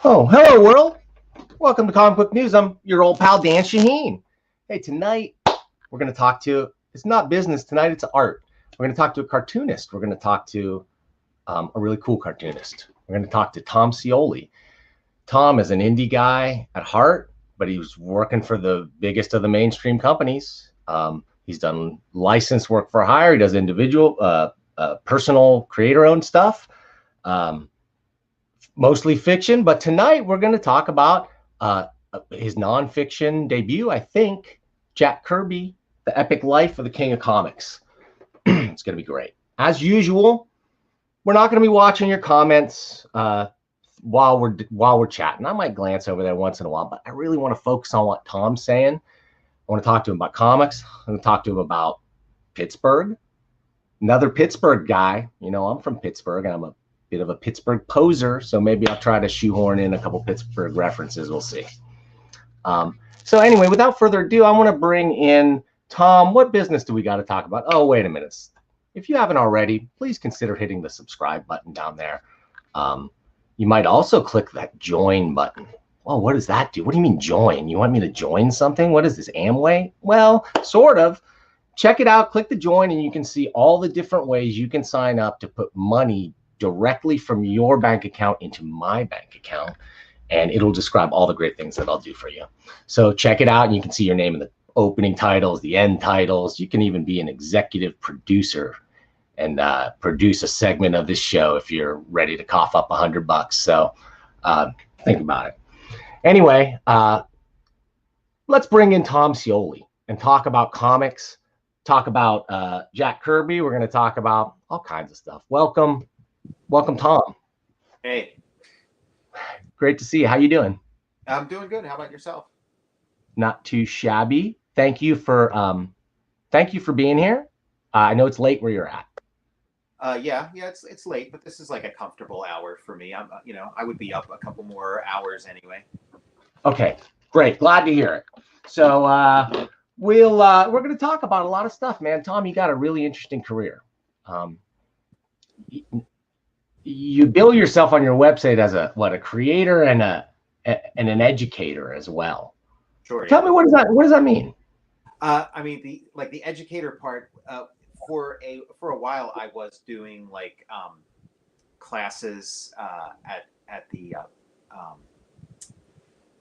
Oh, hello, world. Welcome to Comic Book News. I'm your old pal, Dan Shaheen. Hey, tonight we're going to talk to, it's not business tonight, it's art. We're going to talk to a cartoonist. We're going to talk to a really cool cartoonist. We're going to talk to Tom Scioli. Tom is an indie guy at heart, but he was working for the biggest of the mainstream companies. He's done licensed work for hire. He does individual, personal creator-owned stuff. Mostly fiction, but tonight we're going to talk about his nonfiction debut, I think, Jack Kirby, The Epic Life of the King of Comics. It's going to be great. As usual, we're not going to be watching your comments while we're chatting. I might glance over there once in a while, but I really want to focus on what Tom's saying. I want to talk to him about comics. I'm going to talk to him about Pittsburgh. Another Pittsburgh guy. You know, I'm from Pittsburgh, and I'm a bit of a Pittsburgh poser, so maybe I'll try to shoehorn in a couple Pittsburgh references. We'll see. So anyway, without further ado, I want to bring in Tom. What business do we got to talk about? Oh, wait a minute. If you haven't already, please consider hitting the subscribe button down there. You might also click that join button. Well, what does that do? What do you mean join? You want me to join something? What is this, Amway? Well, sort of. Check it out. Click the join, and you can see all the different ways you can sign up to put money directly from your bank account into my bank account, and it'll describe all the great things that I'll do for you. So check it out, and you can see your name in the opening titles, the end titles. You can even be an executive producer and produce a segment of this show if you're ready to cough up $100. So think about it. Anyway, let's bring in Tom Scioli and talk about comics, talk about Jack Kirby. We're going to talk about all kinds of stuff. Welcome, Tom. Hey. Great to see you. How you doing? I'm doing good. How about yourself? Not too shabby. Thank you for being here. I know it's late where you're at. Yeah, it's late, but this is like a comfortable hour for me. I'm, I would be up a couple more hours anyway. Okay, great. Glad to hear it. So we're going to talk about a lot of stuff, man. Tom, you got a really interesting career. You bill yourself on your website as a creator and an educator as well. Sure. Tell me, what does that mean? I mean, the educator part. For a while, I was doing like classes at the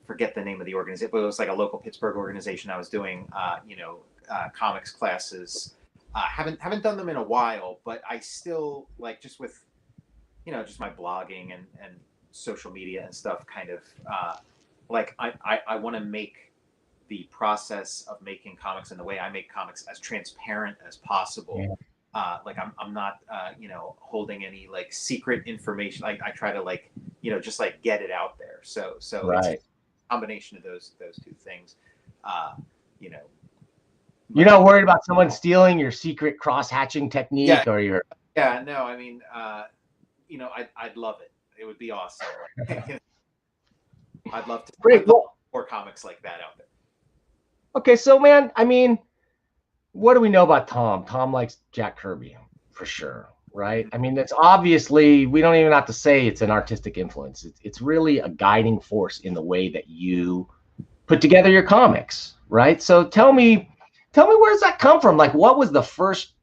forget the name of the organization, but it was like a local Pittsburgh organization. I was doing comics classes. Haven't done them in a while, but I still like just with just my blogging and social media and stuff kind of like I want to make the process of making comics and the way I make comics as transparent as possible. Yeah. Like I'm not holding any like secret information. I try to like just like get it out there. So right. It's a combination of those two things. You're not worried about someone stealing your secret cross-hatching technique or your... Yeah, no, I mean I'd love it. It would be awesome. I'd love more comics like that out there. Okay, so man, I mean, what do we know about Tom? Tom likes Jack Kirby for sure, right? I mean, it's obviously, we don't even have to say it's an artistic influence. It's really a guiding force in the way that you put together your comics, right? So tell me where does that come from? Like, what was the first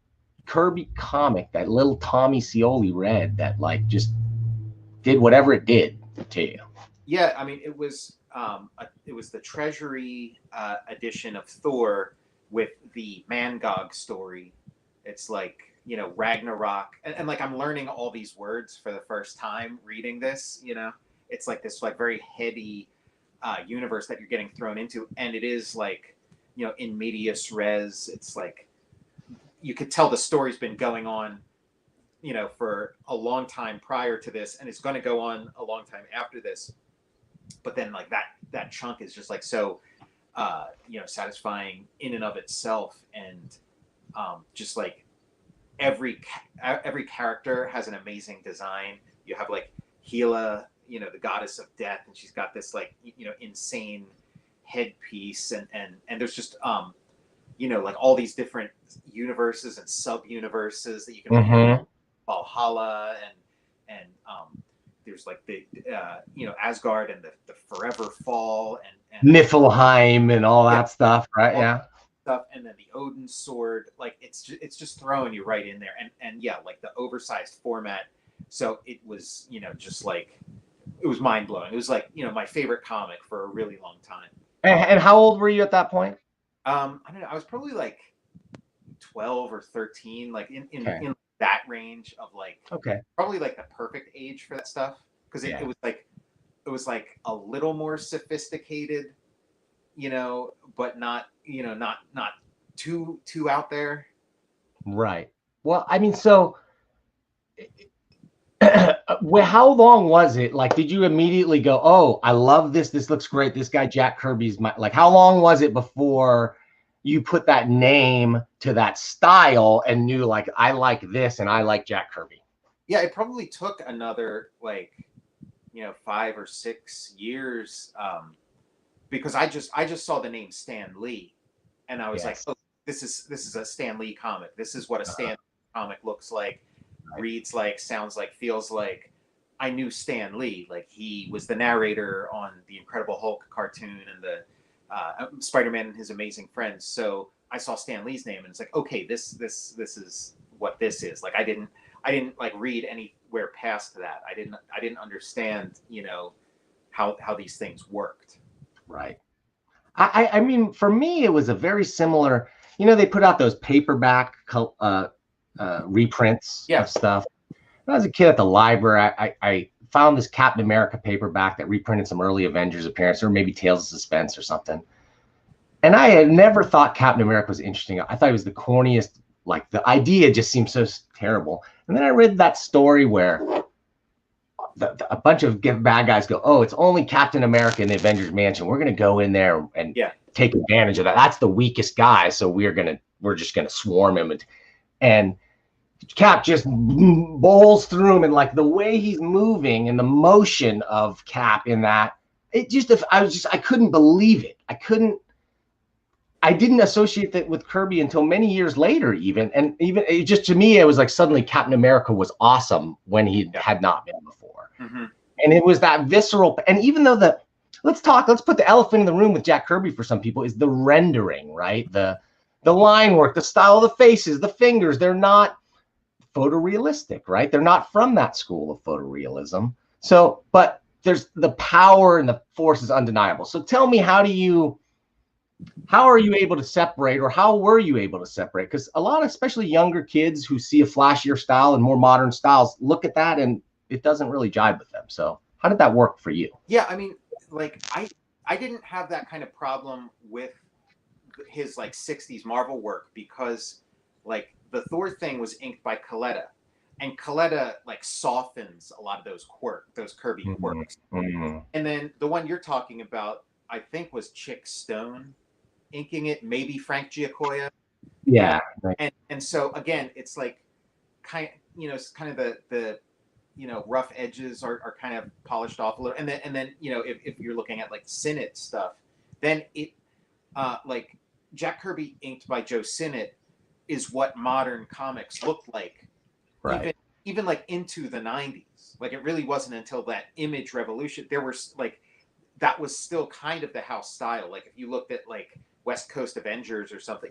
Kirby comic that little Tommy Scioli read that like just did whatever it did to you? Yeah, I mean, it was the Treasury edition of Thor with the Mangog story. It's like Ragnarok, and like I'm learning all these words for the first time reading this. It's like this like very heady universe that you're getting thrown into, and it is like in medias res. It's like you could tell the story's been going on, for a long time prior to this, and it's going to go on a long time after this. But then like that chunk is just like so, satisfying in and of itself, and just like every character has an amazing design. You have like Gila, the goddess of death, and she's got this like insane headpiece, and there's just like all these different universes and sub universes that you can Valhalla and there's like the Asgard and the Forever Fall and Niflheim and all that stuff, right? Yeah. Stuff, and then the Odin sword, like it's just throwing you right in there, and yeah, like the oversized format. So it was, just like, it was mind blowing. It was like, my favorite comic for a really long time. And how old were you at that point? I don't know. I was probably like 12 or 13, like in that range of like, probably like the perfect age for that stuff, because it was like a little more sophisticated, but not not too out there. Right. Well, I mean, so how long was it? Like, did you immediately go, "Oh, I love this. This looks great. This guy Jack Kirby's my," like, how long was it before you put that name to that style and knew, like, I like this and I like Jack Kirby? Yeah, it probably took another, like, 5 or 6 years, because I just saw the name Stan Lee, and I was like, oh, this is a Stan Lee comic. This is what a Stan Lee comic looks like, reads like, sounds like, feels like. I knew Stan Lee, like he was the narrator on the Incredible Hulk cartoon and the Spider-Man and His Amazing Friends. So I saw Stan Lee's name, and it's like, okay, this is what this is. Like I didn't like read anywhere past that. I didn't understand, how these things worked. Right. I mean, for me, it was a very similar. They put out those paperback reprints of stuff. When I was a kid at the library, I found this Captain America paperback that reprinted some early Avengers appearances, or maybe Tales of Suspense or something. And I had never thought Captain America was interesting. I thought it was the corniest. Like, the idea just seemed so terrible. And then I read that story where a bunch of bad guys go, "Oh, it's only Captain America in the Avengers Mansion. We're going to go in there and take advantage of that. That's the weakest guy, so we're just going to swarm him." And Cap just bowls through him, and like the way he's moving and the motion of Cap in that, I couldn't believe it. I didn't associate that with Kirby until many years later, even it just, to me, it was like suddenly Captain America was awesome when he had not been before. Mm-hmm. And it was that visceral. And even though let's put the elephant in the room with Jack Kirby for some people is the rendering, right? The line work, the style of the faces, the fingers, they're not photorealistic, right? They're not from that school of photorealism. So, but there's the power and the force is undeniable. So tell me, how are you able to separate, or how were you able to separate? Because a lot of, especially younger kids who see a flashier style and more modern styles, look at that and it doesn't really jive with them. So how did that work for you? Yeah, I mean, like I didn't have that kind of problem with his like 60s Marvel work, because like the Thor thing was inked by Coletta, and Coletta like softens a lot of those Kirby quirks. Mm-hmm. And then the one you're talking about, I think, was Chick Stone inking it, maybe Frank Giacoia. Yeah. Right. And so again, it's like it's kind of the rough edges are kind of polished off a little, and then if you're looking at like Sinnott stuff, then it like Jack Kirby inked by Joe Sinnott is what modern comics looked like, right? Even like into the 90s. Like, it really wasn't until that Image revolution there were like, that was still kind of the house style. Like, if you looked at like West Coast Avengers or something,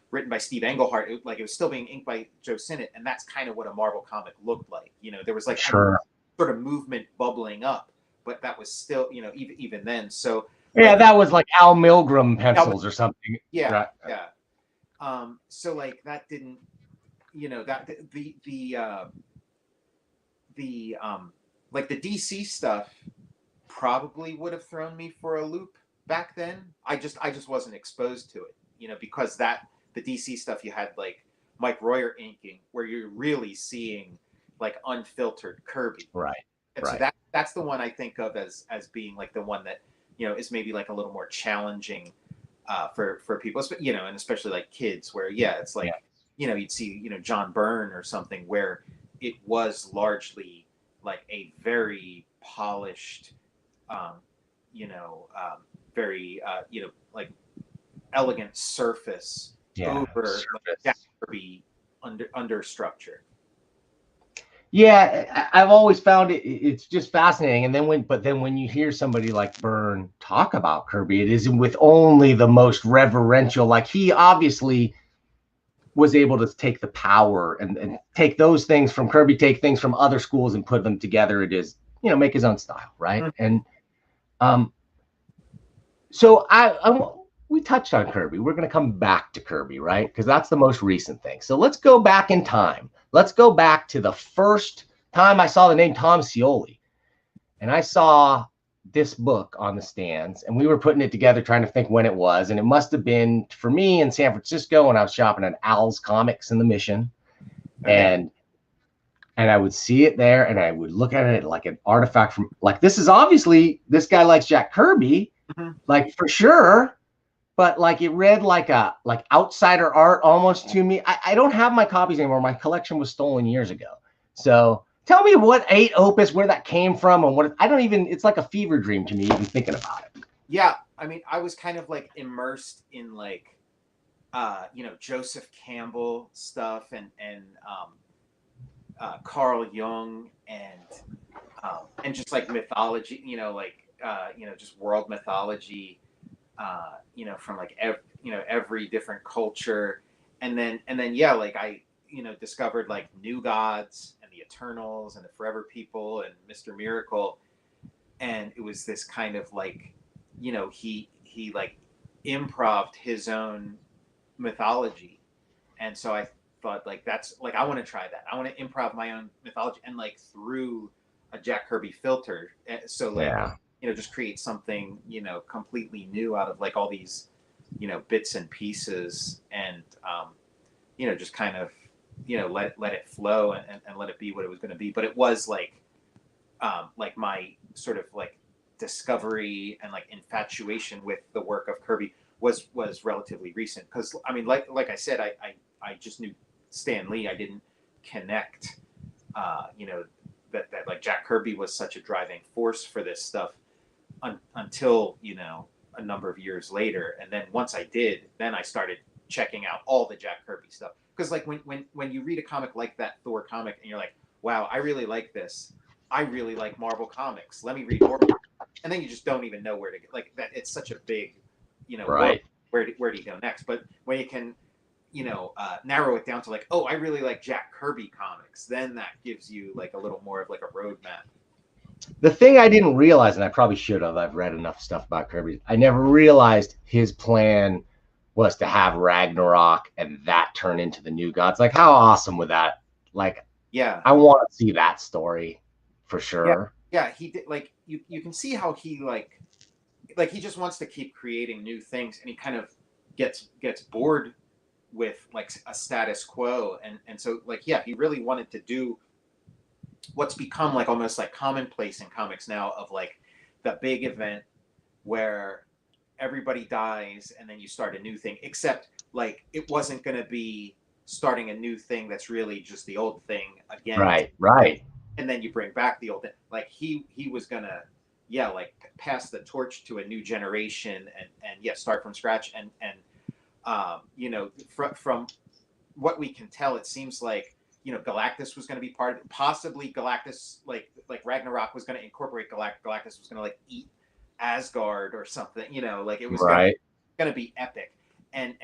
written by Steve Englehart, it was still being inked by Joe Sinnott, and that's kind of what a Marvel comic looked like. There was like sort of movement bubbling up, but that was still, even then. So that was like Al Milgrom pencils or something. Yeah, right. Yeah. So like that didn't, that the like the DC stuff probably would have thrown me for a loop back then. I just wasn't exposed to it, because the DC stuff, you had like Mike Royer inking, where you're really seeing like unfiltered Kirby. Right. And so that's the one I think of as being like the one that, is maybe like a little more challenging for people, and especially like kids, where it's like, you'd see, John Byrne or something, where it was largely like a very polished, very like elegant surface over Jack Kirby under structure. Yeah, I've always found it's just fascinating. And then when you hear somebody like Byrne talk about Kirby, it is with only the most reverential, like he obviously was able to take the power and take those things from Kirby, take things from other schools and put them together. It is, make his own style, right? Mhm. And so we touched on Kirby. We're going to come back to Kirby, right? Because that's the most recent thing. So let's go back in time. Let's go back to the first time I saw the name Tom Scioli. And I saw this book on the stands, and we were putting it together, trying to think when it was. And it must have been for me in San Francisco when I was shopping at Al's Comics in the Mission. Okay. And I would see it there, and I would look at it like an artifact from, like, this is obviously, this guy likes Jack Kirby, like for sure. But like it read like outsider art almost to me. I don't have my copies anymore. My collection was stolen years ago. So tell me what Opus, where that came from, and what I don't even. It's like a fever dream to me even thinking about it. Yeah, I mean, I was kind of like immersed in like, Joseph Campbell stuff and Carl Jung and just like mythology, just world mythology. From like every different culture, and then yeah, like I discovered like New Gods and the Eternals and the Forever People and Mr. Miracle, and it was this kind of like he like improved his own mythology, and so I thought like that's like I want to try that. I want to improv my own mythology and like through a Jack Kirby filter, so like. Yeah. Just create something, completely new out of like all these, bits and pieces and, just kind of, let it flow and let it be what it was going to be. But it was like my sort of like discovery and like infatuation with the work of Kirby was relatively recent. Cause I mean, like I said, I just knew Stan Lee. I didn't connect, that like Jack Kirby was such a driving force for this stuff. Until a number of years later, and then once I did, then I started checking out all the Jack Kirby stuff, because like when you read a comic like that Thor comic and you're like, wow, I really like this, I really like Marvel comics, let me read more, and then you just don't even know where to get like that. It's such a big Right. where do you go next? But when you can narrow it down to like, oh, I really like Jack Kirby comics, then that gives you like a little more of like a roadmap. The thing I didn't realize, and I probably should have, I've read enough stuff about Kirby, I never realized his plan was to have Ragnarok and that turn into the New Gods. Like, how awesome would that? Like, Yeah, I want to see that story for sure. yeah, he did. Like you can see how he like he just wants to keep creating new things, and he kind of gets bored with like a status quo, and so like yeah, he really wanted to do what's become like almost like commonplace in comics now, of like the big event where everybody dies and then you start a new thing, except like it wasn't going to be starting a new thing that's really just the old thing again, Right. and then you bring back the old thing. Like he was gonna like pass the torch to a new generation and start from scratch, and from what we can tell, it seems like Galactus was going to be part of it. Possibly Galactus, like Ragnarok was going to incorporate Galactus was going to like eat Asgard or something. Like it was going to be epic, and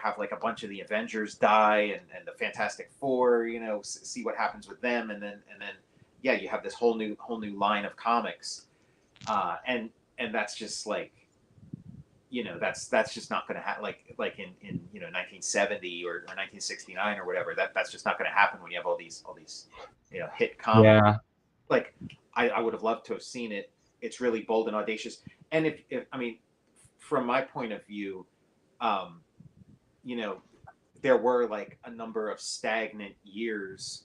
have like a bunch of the Avengers die and the Fantastic Four. See what happens with them, and then you have this whole new line of comics, and that's just like. That's just not going to happen. Like in 1970 or 1969 or whatever. That's just not going to happen when you have all these hit comics. Yeah. Like I would have loved to have seen it. It's really bold and audacious. And if I mean, from my point of view, there were like a number of stagnant years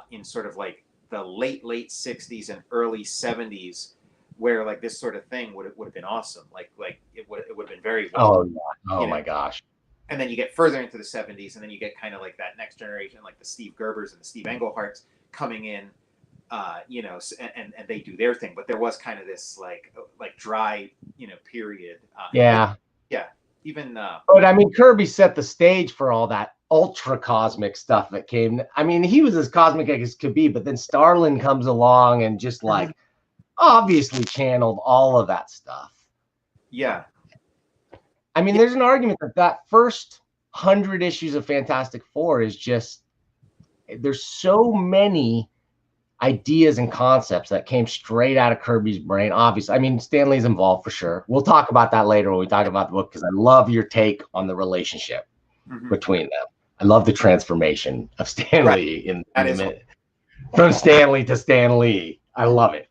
in sort of like the late 60s and early 70s. Where like this sort of thing would have been awesome, like it would have been very well. Oh yeah. Oh my gosh. And then you get further into the 70s, and then you get kind of like that next generation, like the Steve Gerbers and the Steve Engleharts coming in, and they do their thing. But there was kind of this like dry, period. Yeah. Yeah. Even. But I mean, Kirby set the stage for all that ultra cosmic stuff that came. I mean, he was as cosmic as could be, but then Starlin comes along and just like obviously channeled all of that stuff. Yeah. I mean, there's an argument that first 100 issues of Fantastic Four is just, there's so many ideas and concepts that came straight out of Kirby's brain. Obviously, I mean, Stan Lee's involved for sure. We'll talk about that later when we talk about the book, because I love your take on the relationship between them. I love the transformation of Stan Lee from Stan Lee to Stan Lee. I love it.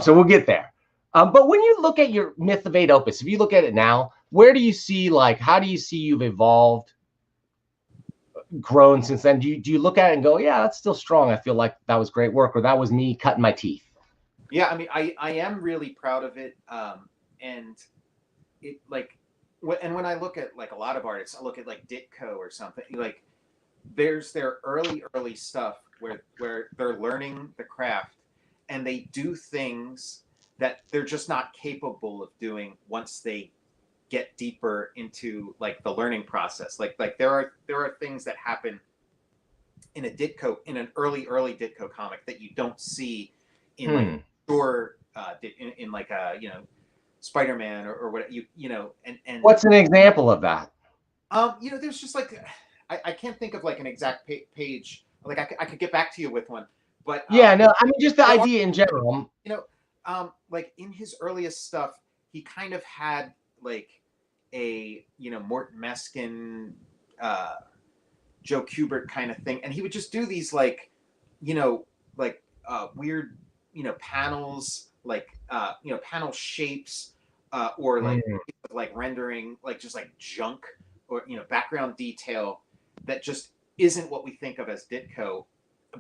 So we'll get there. But when you look at your Myth of 8 opus, if you look at it now, where do you see, like, how do you see you've evolved, grown since then? Do you look at it and go, yeah, that's still strong. I feel like that was great work, or that was me cutting my teeth? Yeah, I mean, I am really proud of it. And it, like, and when I look at like a lot of artists, I look at like Ditko or something, like there's their early stuff where they're learning the craft and they do things that they're just not capable of doing once they get deeper into like the learning process. Like there are things that happen in a Ditko, in an early Ditko comic that you don't see in like in like a, you know, Spider-Man or what, you know, and what's an example of that? You know, there's just like, I can't think of like an exact page. Like I could get back to you with one, but yeah, no, I mean just the idea in general. You know, like in his earliest stuff, he kind of had like a, you know, Morton Meskin, Joe Kubert kind of thing, and he would just do these like, you know, like weird, you know, panels, like you know, panel shapes, or like rendering, like just like junk, or, you know, background detail that just isn't what we think of as Ditko,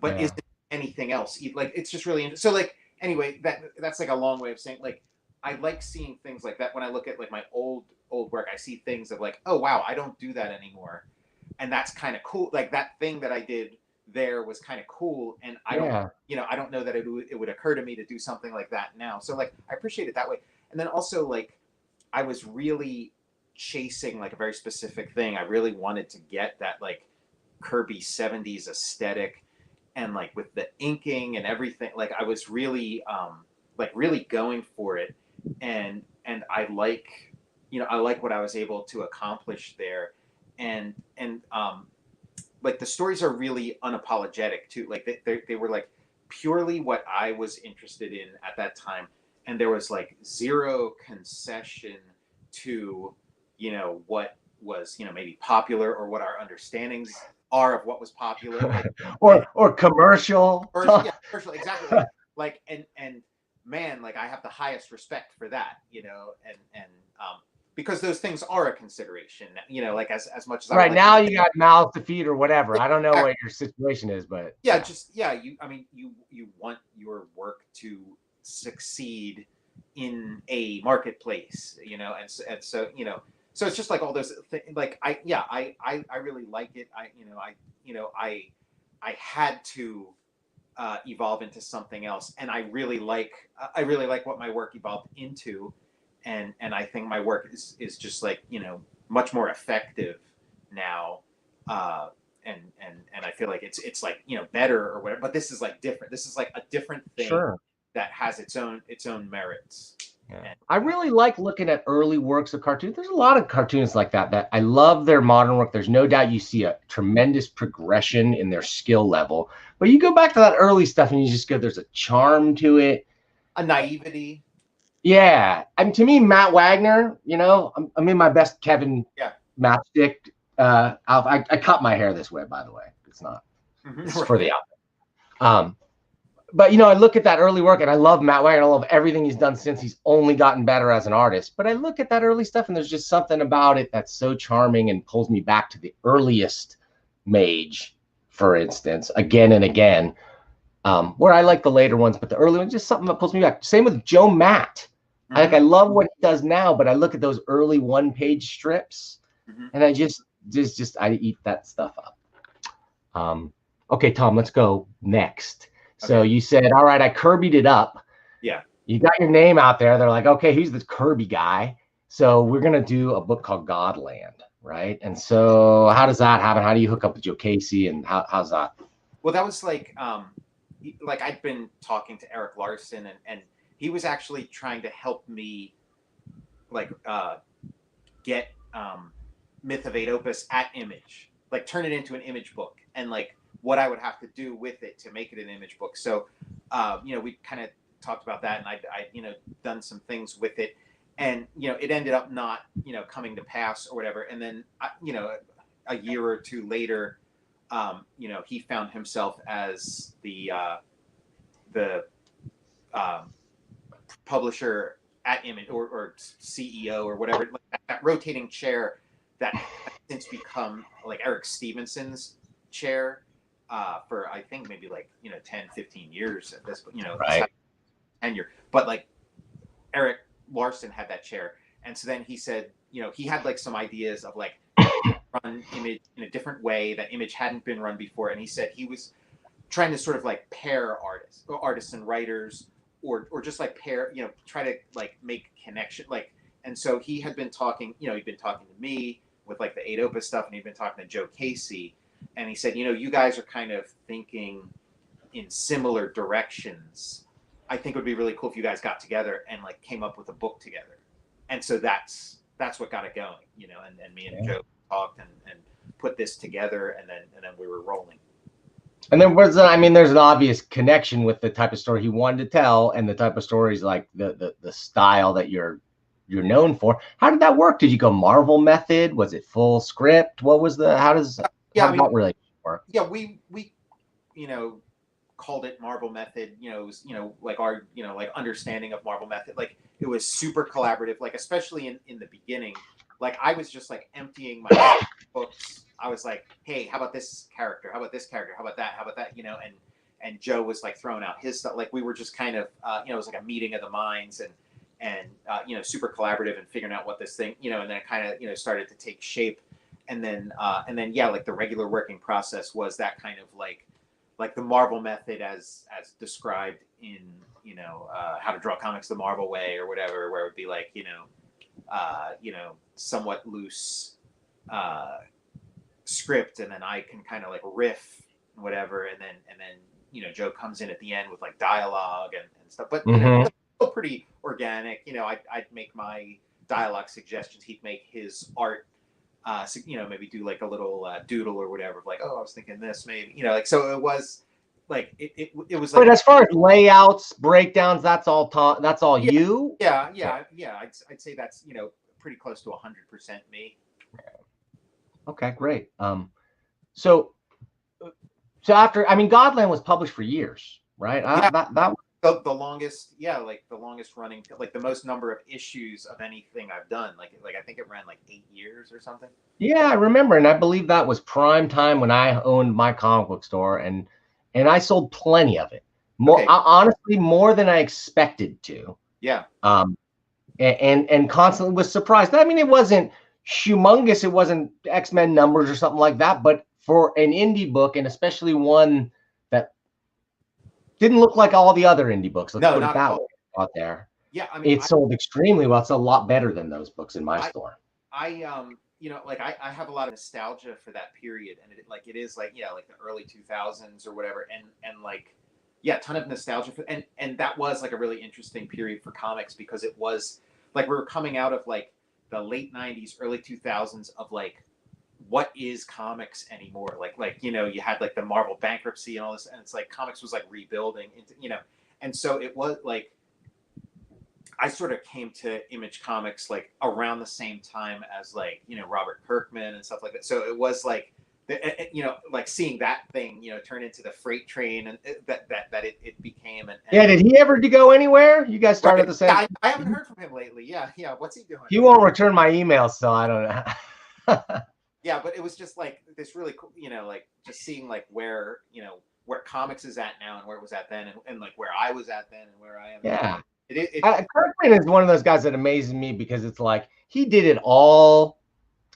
but isn't anything else. Like it's just really so like anyway, that's like a long way of saying like I like seeing things like that when I look at like my old work. I see things of like, oh wow, I don't do that anymore, and that's kind of cool. Like that thing that I did there was kind of cool, and I don't, you know, I don't know that it would occur to me to do something like that now. So like I appreciate it that way. And then also like I was really chasing like a very specific thing. I really wanted to get that like Kirby 70s aesthetic, and like with the inking and everything, like I was really like really going for it, and I like, you know, I like what I was able to accomplish there, and like the stories are really unapologetic too. Like they were like purely what I was interested in at that time, and there was like zero concession to, you know, what was, you know, maybe popular or what our understandings are of what was popular, like, or commercial, yeah, commercial, exactly. Like and man, like I have the highest respect for that, you know, and because those things are a consideration, you know, like as much as right now you got mouths to feed or whatever. I don't know what your situation is, but just you, I mean, you want your work to succeed in a marketplace, you know, and so you know, so it's just like all those things. Like I really like it. I had to evolve into something else, and I really like what my work evolved into, and I think my work is just like, you know, much more effective now, and I feel like it's like, you know, better or whatever. But this is like different. This is like a different thing that has its own merits. Yeah. And I really like looking at early works of cartoons. There's a lot of cartoonists like that I love their modern work. There's no doubt you see a tremendous progression in their skill level. But you go back to that early stuff and you just go, there's a charm to it. A naivety. Yeah. I mean, to me, Matt Wagner, you know, I'm in my best Kevin matchstick. I cut my hair this way, by the way. It's not. It's for the outfit. But, you know, I look at that early work and I love Matt Wagner. I love everything he's done since. He's only gotten better as an artist. But I look at that early stuff and there's just something about it that's so charming and pulls me back to the earliest Mage, for instance, again and again, where I like the later ones, but the early ones, just something that pulls me back. Same with Joe Matt. I love what he does now, but I look at those early one-page strips and I just I eat that stuff up. Okay, Tom, let's go next. So you said, all right, I Kirby'd it up. Yeah. You got your name out there. They're like, okay, who's this Kirby guy? So we're going to do a book called Godland. right? And so how does that happen? How do you hook up with Joe Casey, and how's that? Well, that was like I'd been talking to Eric Larson, and he was actually trying to help me like get Myth of Eight Opus at Image, like turn it into an Image book, and like what I would have to do with it to make it an Image book. So we kind of talked about that, and I done some things with it, and it ended up not coming to pass or whatever. And then a year or two later, he found himself as the publisher at Image, or CEO or whatever, like that rotating chair that has since become like Eric Stevenson's chair for I think maybe like 10, 15 years at this, right. tenure. But like Eric Larson had that chair, and so then he said, he had like some ideas of like run Image in a different way that Image hadn't been run before, and he said he was trying to sort of like pair artists and writers, or just like pair, try to like make connection, like. And so he had been talking, he'd been talking to me with like the 8 Opus stuff, and he'd been talking to Joe Casey, and he said, you guys are kind of thinking in similar directions. I think it would be really cool if you guys got together and like came up with a book together. And so that's what got it going, and me and Joe talked and put this together, and then we were rolling. And then there's an obvious connection with the type of story he wanted to tell, and the type of stories, like the style that you're known for. How did that work? Did you go Marvel method? Was it full script? What was how did that really work? Yeah, we called it Marvel method. It was like our like understanding of Marvel method. Like it was super collaborative. Like especially in the beginning, like I was just like emptying my books. I was like, hey, how about this character? How about this character? How about that? How about that? And Joe was like throwing out his stuff. Like we were just kind of it was like a meeting of the minds, and super collaborative and figuring out what this thing, and then it kind of started to take shape, and then like the regular working process was that kind of like the Marvel method as described in How to Draw Comics the Marvel Way or whatever, where it would be like somewhat loose script, and then I can kind of like riff whatever, and then Joe comes in at the end with like dialogue and stuff, but still pretty organic. I'd make my dialogue suggestions, he'd make his art, maybe do like a little doodle or whatever, like, oh, I was thinking this maybe, like, so it was like it was like. But as far as layouts, breakdowns, that's all you. Yeah. I'd say that's pretty close to 100% me. Okay, great. So after, Godland was published for years, right? That the longest, like the longest running, like the most number of issues of anything I've done. Like I think it ran like 8 years or something. Yeah, I remember, and I believe that was prime time when I owned my comic book store, and I sold plenty of it. Honestly, more than I expected to. Yeah. And constantly was surprised. It wasn't humongous. It wasn't X-Men numbers or something like that, but for an indie book, and especially one that didn't look like all the other indie books, let's put it that way, out there. Yeah, it sold extremely well. It's a lot better than those books in my store. I I have a lot of nostalgia for that period, and it is like like the early 2000s or whatever, and like a ton of nostalgia for, and that was like a really interesting period for comics, because it was like we were coming out of like the late 90s, early 2000s of like, what is comics anymore? Like you had like the Marvel bankruptcy and all this, and it's like comics was like rebuilding into, and so it was like I sort of came to Image Comics like around the same time as like Robert Kirkman and stuff like that. So it was like like seeing that thing turn into the freight train, and that it became. And did he ever go anywhere? You guys started the same. Yeah, I haven't heard from him lately. Yeah. What's he doing? He won't return my emails, so I don't know. Yeah, but it was just like this really cool, like just seeing like where where comics is at now and where it was at then, and like where I was at then and where I am. Yeah. Kirkman is one of those guys that amazes me, because it's like he did it all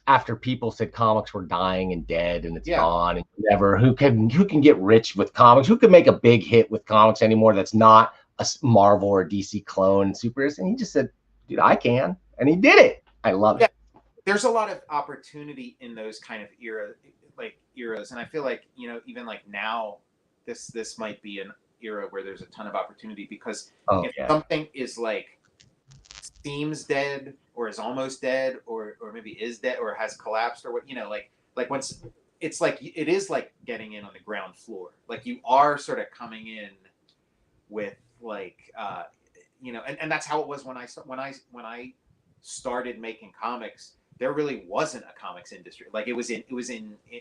after people said comics were dying and dead and it's gone and whatever. Who can get rich with comics? Who can make a big hit with comics anymore that's not a Marvel or DC clone superhero? And he just said, dude, I can. And he did it. I love it. there's a lot of opportunity in those kind of eras, and I feel like, you know, even like now, this might be an era where there's a ton of opportunity, because if something is like seems dead or is almost dead or maybe is dead or has collapsed or what, you know, like once it's like, it is like getting in on the ground floor, like you are sort of coming in with like you know, and that's how it was when I started making comics. There really wasn't a comics industry. Like it was in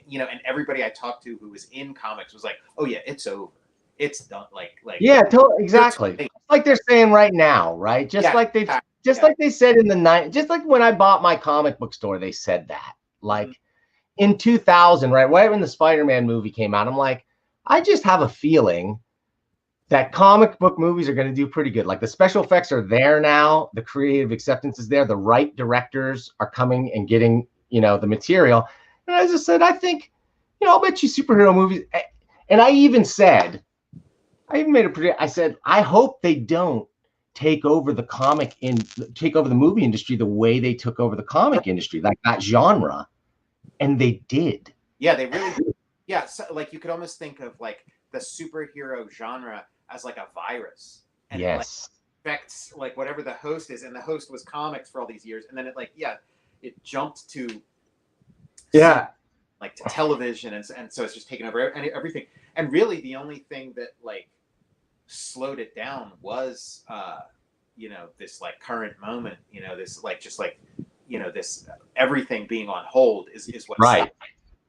you know, and everybody I talked to who was in comics was like, oh yeah, it's over, it's done. Like yeah, exactly. Like they're saying right now, right? Just like they've like they said in the night, just like when I bought my comic book store, they said that. Like in 2000, right when the Spider-Man movie came out, I'm like, I just have a feeling that comic book movies are going to do pretty good. Like the special effects are there now, the creative acceptance is there, the right directors are coming and getting, you know, the material. And I just said, I think, you know, I'll bet you superhero movies. And I even made a prediction. I said, I hope they don't take over the movie industry the way they took over the comic industry, like that genre. And they did. Yeah, they really did. Yeah, so, like you could almost think of like the superhero genre as like a virus, and like affects like whatever the host is, and the host was comics for all these years, and then it like it jumped to like to television, and so it's just taken over everything. And really the only thing that like slowed it down was you know, this like current moment, you know, this like just like, you know, this everything being on hold is what stopped.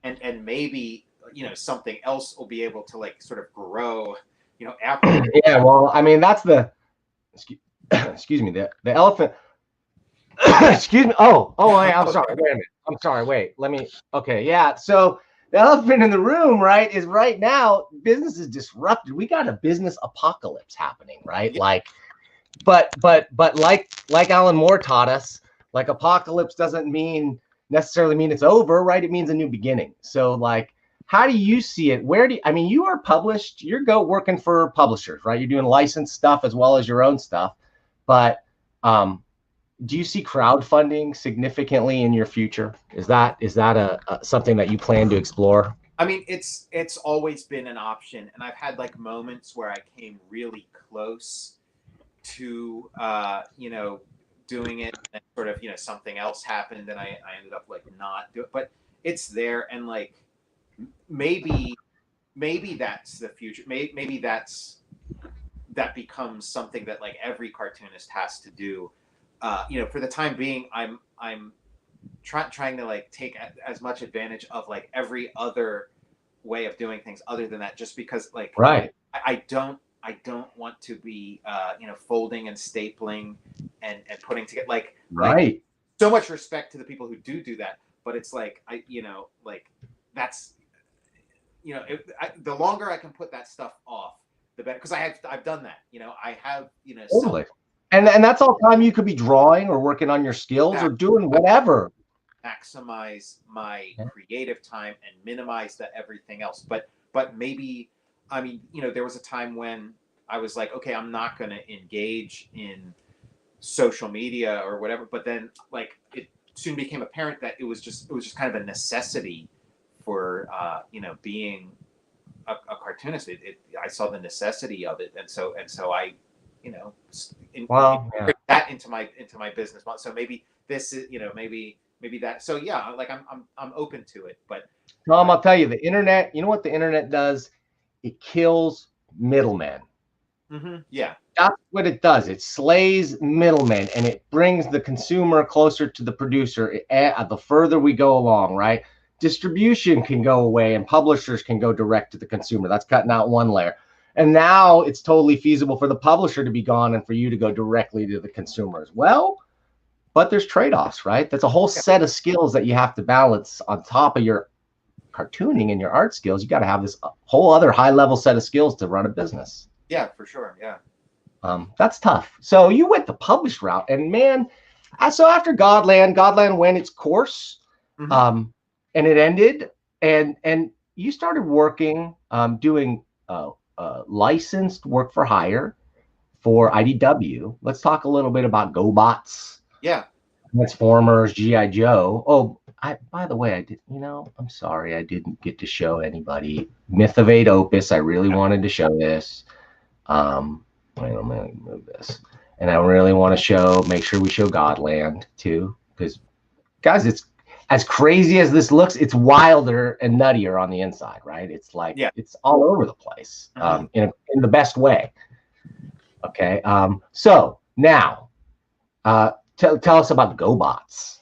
And maybe, you know, something else will be able to like sort of grow, you know, after. Yeah, well, I mean, that's the excuse me, the elephant. Excuse me. Oh, wait, I'm sorry. Wait a minute. I'm sorry. Wait, let me. Okay, yeah. So the elephant in the room, right, is right now business is disrupted. We got a business apocalypse happening, right? Yeah. Like, but like Alan Moore taught us, like apocalypse doesn't necessarily mean it's over, right? It means a new beginning. So like, how do you see it? I mean, you are published, you're working for publishers, right? You're doing licensed stuff as well as your own stuff. But do you see crowdfunding significantly in your future? Is that a something that you plan to explore? I mean, it's always been an option, and I've had like moments where I came really close to you know, doing it, and sort of, you know, something else happened and I ended up like not doing it, but it's there. And like maybe that's the future. Maybe that becomes something that like every cartoonist has to do. You know, for the time being, I'm trying to like take as much advantage of like every other way of doing things other than that, just because like I don't want to be you know, folding and stapling and putting together like so much respect to the people who do that, but it's like you know, like that's, you know, the longer I can put that stuff off, the better, because I've done that, you know, I have, you know, totally. And that's all time you could be drawing or working on your skills or doing whatever. Maximize my creative time and minimize everything else. But maybe, I mean, you know, there was a time when I was like, okay, I'm not going to engage in social media or whatever. But then like it soon became apparent that it was just kind of a necessity for, you know, being a cartoonist. I saw the necessity of it. And so I, you know, that into my business model. So maybe this is, you know, maybe that. So yeah, like I'm open to it. But Tom, I'll tell you, the internet, you know what the internet does? It kills middlemen. Yeah, that's what it does. It slays middlemen and it brings the consumer closer to the producer. The further we go along, right? Distribution can go away and publishers can go direct to the consumer. That's cutting out one layer. And now it's totally feasible for the publisher to be gone and for you to go directly to the consumer as well. But there's trade-offs, right? That's a whole set of skills that you have to balance on top of your cartooning and your art skills. You got to have this whole other high-level set of skills to run a business. Yeah, for sure. Yeah. That's tough. So you went the published route, and man, so after Godland went its course, and it ended, and you started working, doing licensed work for hire for IDW. Let's talk a little bit about GoBots. Yeah. Transformers, GI Joe. Oh, by the way, I did. I'm sorry, I didn't get to show anybody Myth of Eight Opus. I really wanted to show this. Wait, I'm gonna move this, and I really want to make sure we show Godland too, because guys, it's as crazy as this looks. It's wilder and nuttier on the inside, right? It's like it's all over the place, in the best way. Okay, so now, tell us about GoBots.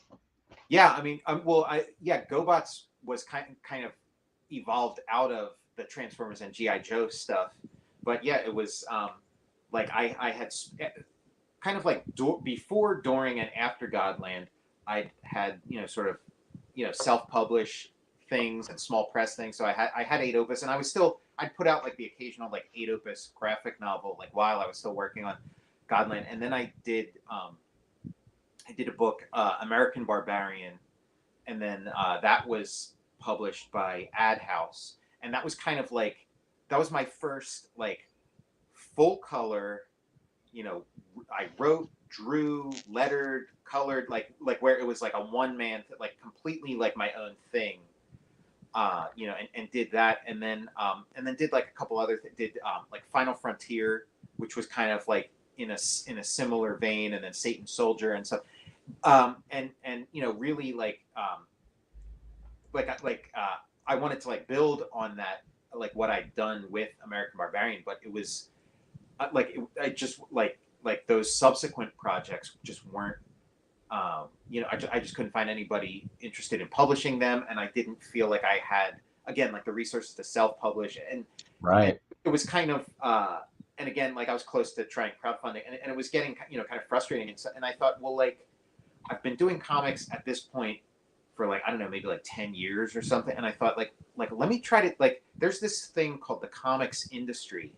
Yeah, I mean, GoBots was kind of evolved out of the Transformers and GI Joe stuff, but yeah, it was like I had kind of like before, during, and after Godland, I had sort of self-publish things and small press things. So I had 8 Opus, and I'd put out like the occasional like 8 Opus graphic novel like while I was still working on Godland, and then I did a book, American Barbarian, and then that was published by Ad House, and that was kind of like that was my first like full color. I wrote, drew, lettered, colored, like where it was like a one man, like completely like my own thing. And did that, and then did like a couple other did like Final Frontier, which was kind of like in a similar vein, and then Satan Soldier and stuff. And really like I wanted to like build on that, like what I'd done with American Barbarian, but it was I just like those subsequent projects just weren't. I just couldn't find anybody interested in publishing them, and I didn't feel like I had, again, like the resources to self-publish, and it was kind of and again, like I was close to trying crowdfunding, and it was getting kind of frustrating, and I thought, well, like I've been doing comics at this point for like, I don't know, maybe like 10 years or something, and I thought like let me try to, like, there's this thing called the comics industry,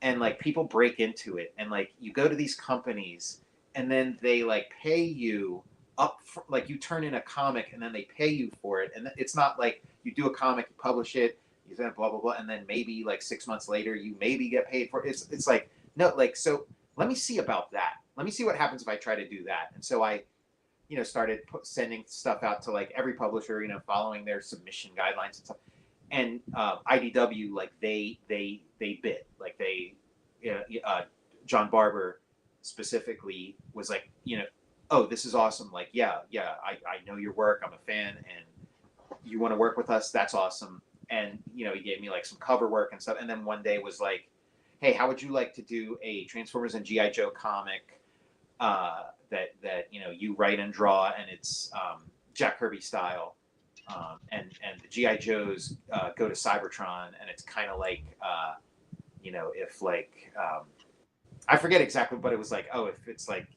and like people break into it, and like you go to these companies, and then they like pay you up for, like you turn in a comic, and then they pay you for it, and it's not like you do a comic, you publish it, you say blah blah blah, and then maybe like 6 months later you maybe get paid for it. It's like, no, like, so let me see about that. Let me see what happens if I try to do that. And so I started sending stuff out to like every publisher, following their submission guidelines and stuff. And IDW, like they bit, like John Barber specifically was like, oh, this is awesome. Like, yeah, I know your work. I'm a fan, and you want to work with us. That's awesome. And, he gave me like some cover work and stuff. And then one day was like, hey, how would you like to do a Transformers and GI Joe comic that you write and draw, and it's Jack Kirby style, and the GI Joes go to Cybertron, and it's kind of like if like I forget exactly, but it was like, oh, if it's like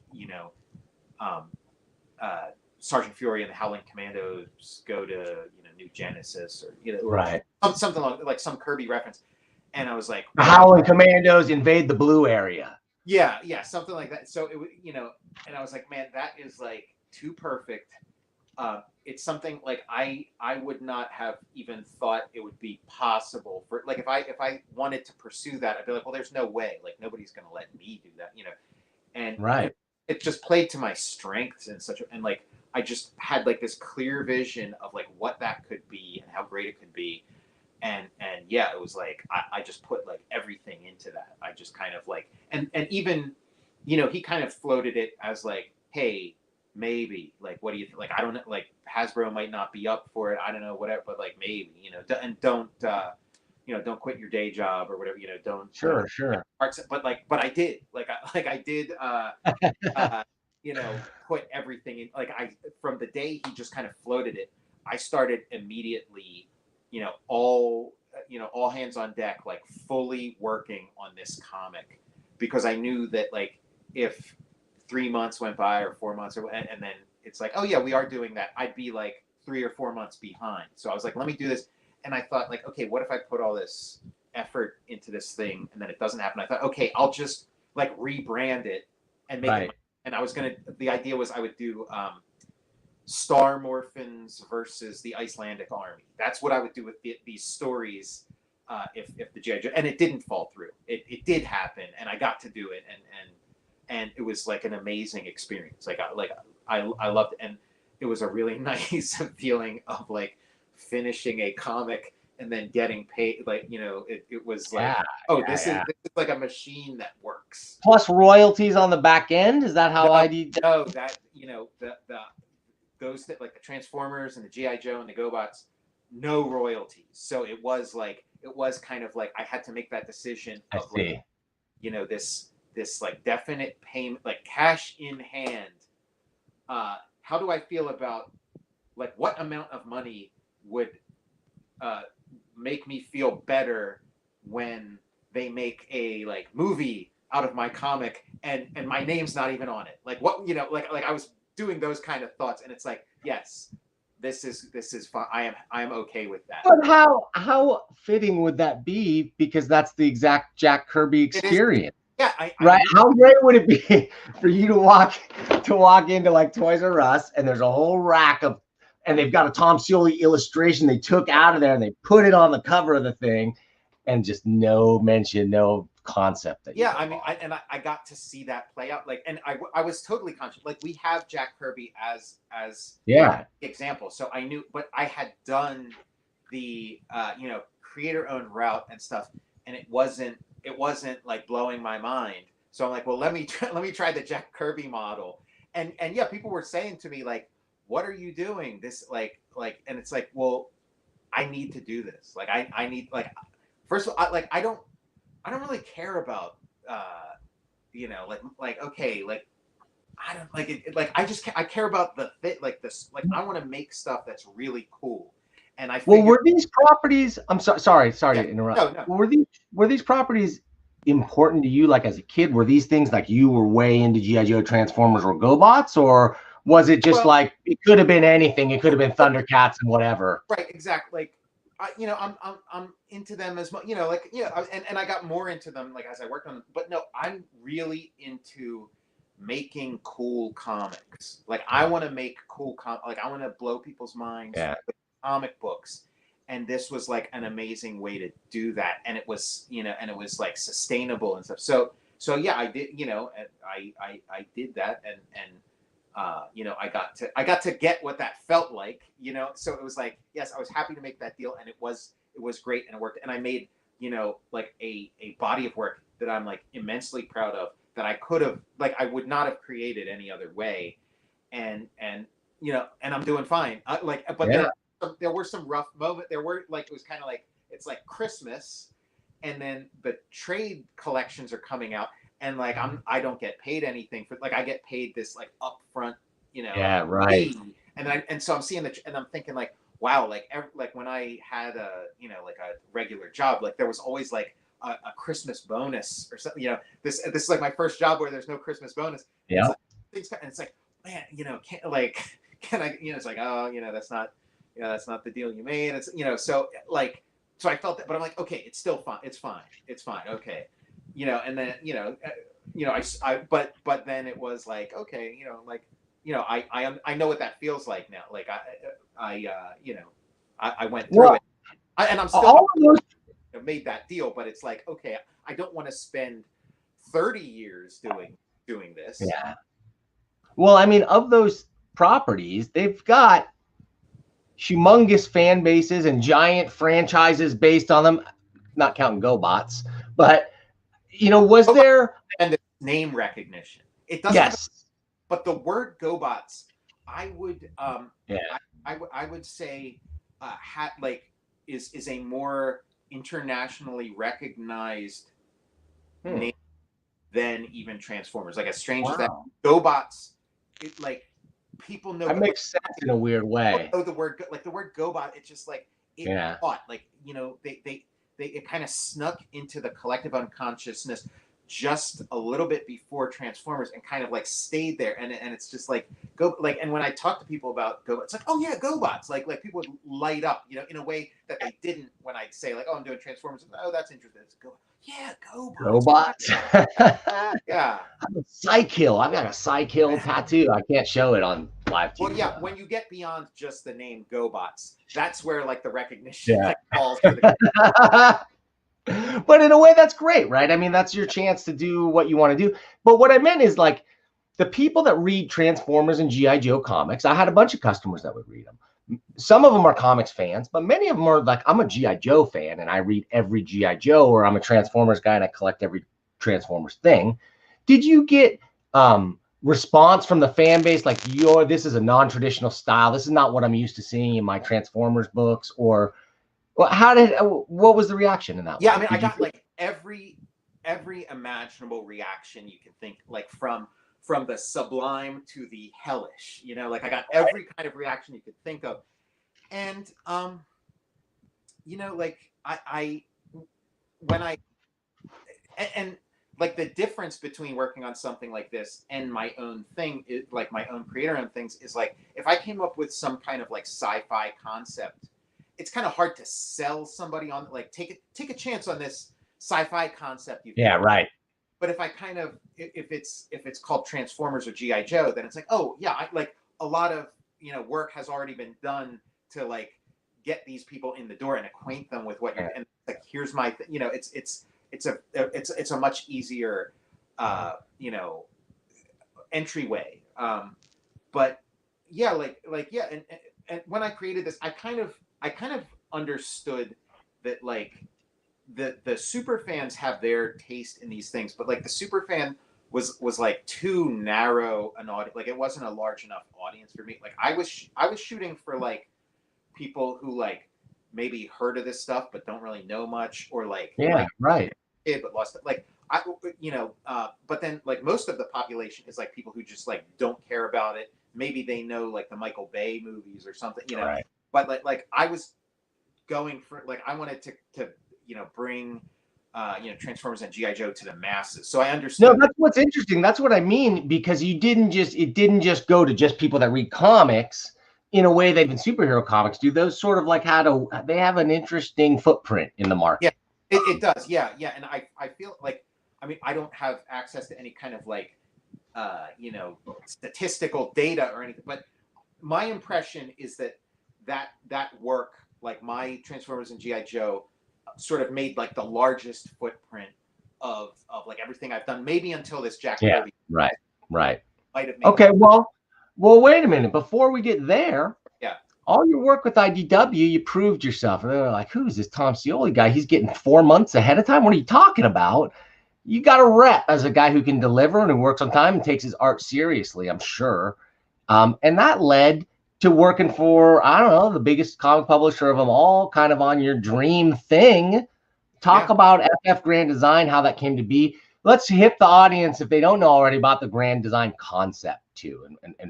Sergeant Fury and the Howling Commandos go to New Genesis, or right, something like some Kirby reference. And I was like, the Howling Commandos invade the blue area. Yeah, something like that. So it was, and I was like, man, that is like too perfect. It's something like I would not have even thought it would be possible for, like, if I wanted to pursue that, I'd be like, well, there's no way, like nobody's gonna let me do that, and right. It just played to my strengths in and like I just had like this clear vision of like what that could be and how great it could be. And yeah, it was like I just put like everything into that. I just kind of like, and even he kind of floated it as like, hey, maybe, like, what do you like, I don't know, like Hasbro might not be up for it, I don't know, whatever, but like maybe, and don't don't quit your day job or whatever, don't sure but I did I did put everything in, like from the day he just kind of floated it, I started immediately, all hands on deck, like fully working on this comic, because I knew that like if 3 months went by or 4 months, and then it's like, oh yeah, we are doing that, I'd be like 3 or 4 months behind. So I was like, let me do this. And I thought like, okay, what if I put all this effort into this thing and then it doesn't happen? I thought, okay, I'll just like rebrand it and make it. And the idea was I would do Star Morphins versus the Icelandic army. That's what I would do with these stories. If the GI Joe, and it didn't fall through, it did happen, and I got to do it, and it was like an amazing experience. Like I loved it. And it was a really nice feeling of like finishing a comic and then getting paid. Like, you know, it was like, oh, this is like a machine that works. Plus royalties on the back end. Is that how ID? No, that, you know, those that, like the Transformers and the G.I. Joe and the GoBots, no royalties. So it was kind of like I had to make that decision of like, you know, this like definite payment, like cash in hand. How do I feel about like what amount of money would make me feel better when they make a like movie out of my comic and my name's not even on it? Like what, you know, like I was doing those kind of thoughts, and it's like, yes, this is fine. I am okay with that. But how fitting would that be? Because that's the exact Jack Kirby experience. Yeah, right. How great would it be for you to walk into like Toys R Us and there's a whole rack of, and they've got a Tom Scioli illustration they took out of there and they put it on the cover of the thing, and just no mention, no concept that. Yeah, I mean, I got to see that play out. Like, and I was totally conscious. Like, we have Jack Kirby as example, so I knew, but I had done the you know, creator-owned route and stuff, and it wasn't like blowing my mind. So I'm like, well, let me try the Jack Kirby model, and yeah, people were saying to me like, what are you doing this like, and it's like, well, I need to do this. Like, I need, like, first of all, I don't really care about you know, like okay, like I don't like it, like I care about the fit, like this, like I want to make stuff that's really cool. And I well, were these properties, I'm sorry to interrupt. No. Were these properties important to you, like as a kid? Were these things like you were way into G.I. Joe, Transformers, or GoBots, or was it just like it could have been anything? It could have been Thundercats and whatever. Right, exactly. Like, you know, I'm into them as much, you know, like, you know, and I got more into them like as I worked on them. But no, I'm really into making cool comics. Like, I want to make cool like I want to blow people's minds with comic books. And this was like an amazing way to do that. And it was, you know, and it was like sustainable and stuff. So yeah, I did, you know, I did that, and you know, I got to get what that felt like, you know. So it was like, yes, I was happy to make that deal, and it was great, and it worked, and I made, you know, like a body of work that I'm like immensely proud of, that I could have, like, I would not have created any other way, and you know, and I'm doing fine. But there were some rough moments. There were, like, it was kind of like, it's like Christmas, and then the trade collections are coming out. And like I don't get paid anything for, like, I get paid this like upfront, you know. Yeah, right. Fee. And so I'm seeing and I'm thinking like, wow, like like when I had a, you know, like a regular job, like there was always like a Christmas bonus or something. You know, this is like my first job where there's no Christmas bonus. Yeah. And it's like, man, you know, can I, you know, it's like, oh, you know, that's not the deal you made. It's, you know, so like, so I felt that, but I'm like, okay, it's still fine. It's fine. Okay. You know, and then, you know, but then it was like, okay, you know, like, you know, I know what that feels like now. Like I you know, I went through it, and I'm still made that deal. But it's like, okay, I don't want to spend 30 years doing this. Yeah. Well, I mean, of those properties, they've got humongous fan bases and giant franchises based on them. Not counting GoBots, but. You know, was there and the name recognition? It doesn't. Yes, but the word GoBots, I would I would say is a more internationally recognized name than even Transformers. Like, as strange as that, GoBots, it, like, people know. That makes sense in a weird way. Oh, the word GoBot, it's just like caught, like, you know, it kind of snuck into the collective unconsciousness just a little bit before Transformers, and kind of like stayed there. And it's just like and when I talk to people about GoBots, it's like, oh yeah, GoBots. Like people would light up, you know, in a way that they didn't when I'd say like, oh, I'm doing Transformers. Oh, that's interesting. It's GoBots. Yeah. I'm a Psykill. I've got a Psykill tattoo. I can't show it on live TV. Well, yeah, when you get beyond just the name GoBots, that's where like the recognition falls to the But in a way, that's great, right? I mean, that's your chance to do what you want to do. But what I meant is, like, the people that read Transformers and GI Joe comics, I had a bunch of customers that would read them. Some of them are comics fans, but many of them are like, I'm a GI Joe fan and I read every GI Joe, or I'm a Transformers guy and I collect every Transformers thing. Did you get response from the fan base like, this is a non-traditional style, this is not what I'm used to seeing in my Transformers books? Or what was the reaction in that? Yeah, I mean, I got like every imaginable reaction you can think, like from the sublime to the hellish, you know, like I got every kind of reaction you could think of. And you know, like and like the difference between working on something like this and my own thing is like my own creator-owned things is like, if I came up with some kind of like sci-fi concept, it's kind of hard to sell somebody on, like, take a chance on this sci-fi concept. Right. But if I kind of, if it's called Transformers or GI Joe, then it's like, oh yeah, like a lot of, you know, work has already been done to like get these people in the door and acquaint them with what you're, and like, here's my, you know, it's a much easier, you know, entryway. But yeah, yeah, and when I created this, I kind of understood that like the super fans have their taste in these things, but like the super fan was like too narrow an audience. Like it wasn't a large enough audience for me. Like I was shooting for like people who like maybe heard of this stuff but don't really know much, or like right, but lost it. Like I, you know, but then like most of the population is like people who just like don't care about it. Maybe they know like the Michael Bay movies or something, you know. Right. But like I was going for, like, I wanted to you know, bring you know, Transformers and GI Joe to the masses. So I understood. No, that's what's interesting. That's what I mean, because it didn't just go to just people that read comics in a way that even superhero comics do. Those sort of like they have an interesting footprint in the market. Yeah, it does. Yeah. And I feel like, I mean, I don't have access to any kind of like you know, statistical data or anything, but my impression is that work, like my Transformers and GI Joe, sort of made like the largest footprint of like everything I've done, maybe until this Jack Kirby. Right. Might have made okay, well, wait a minute. Before we get there, yeah, all your work with IDW, you proved yourself. And they're like, who's this Tom Scioli guy? He's getting 4 months ahead of time. What are you talking about? You got a rep as a guy who can deliver and who works on time and takes his art seriously, I'm sure. And that led to working for, I don't know, the biggest comic publisher of them all, kind of on your dream thing. Talk about FF Grand Design, how that came to be. Let's hit the audience, if they don't know already, about the Grand Design concept too,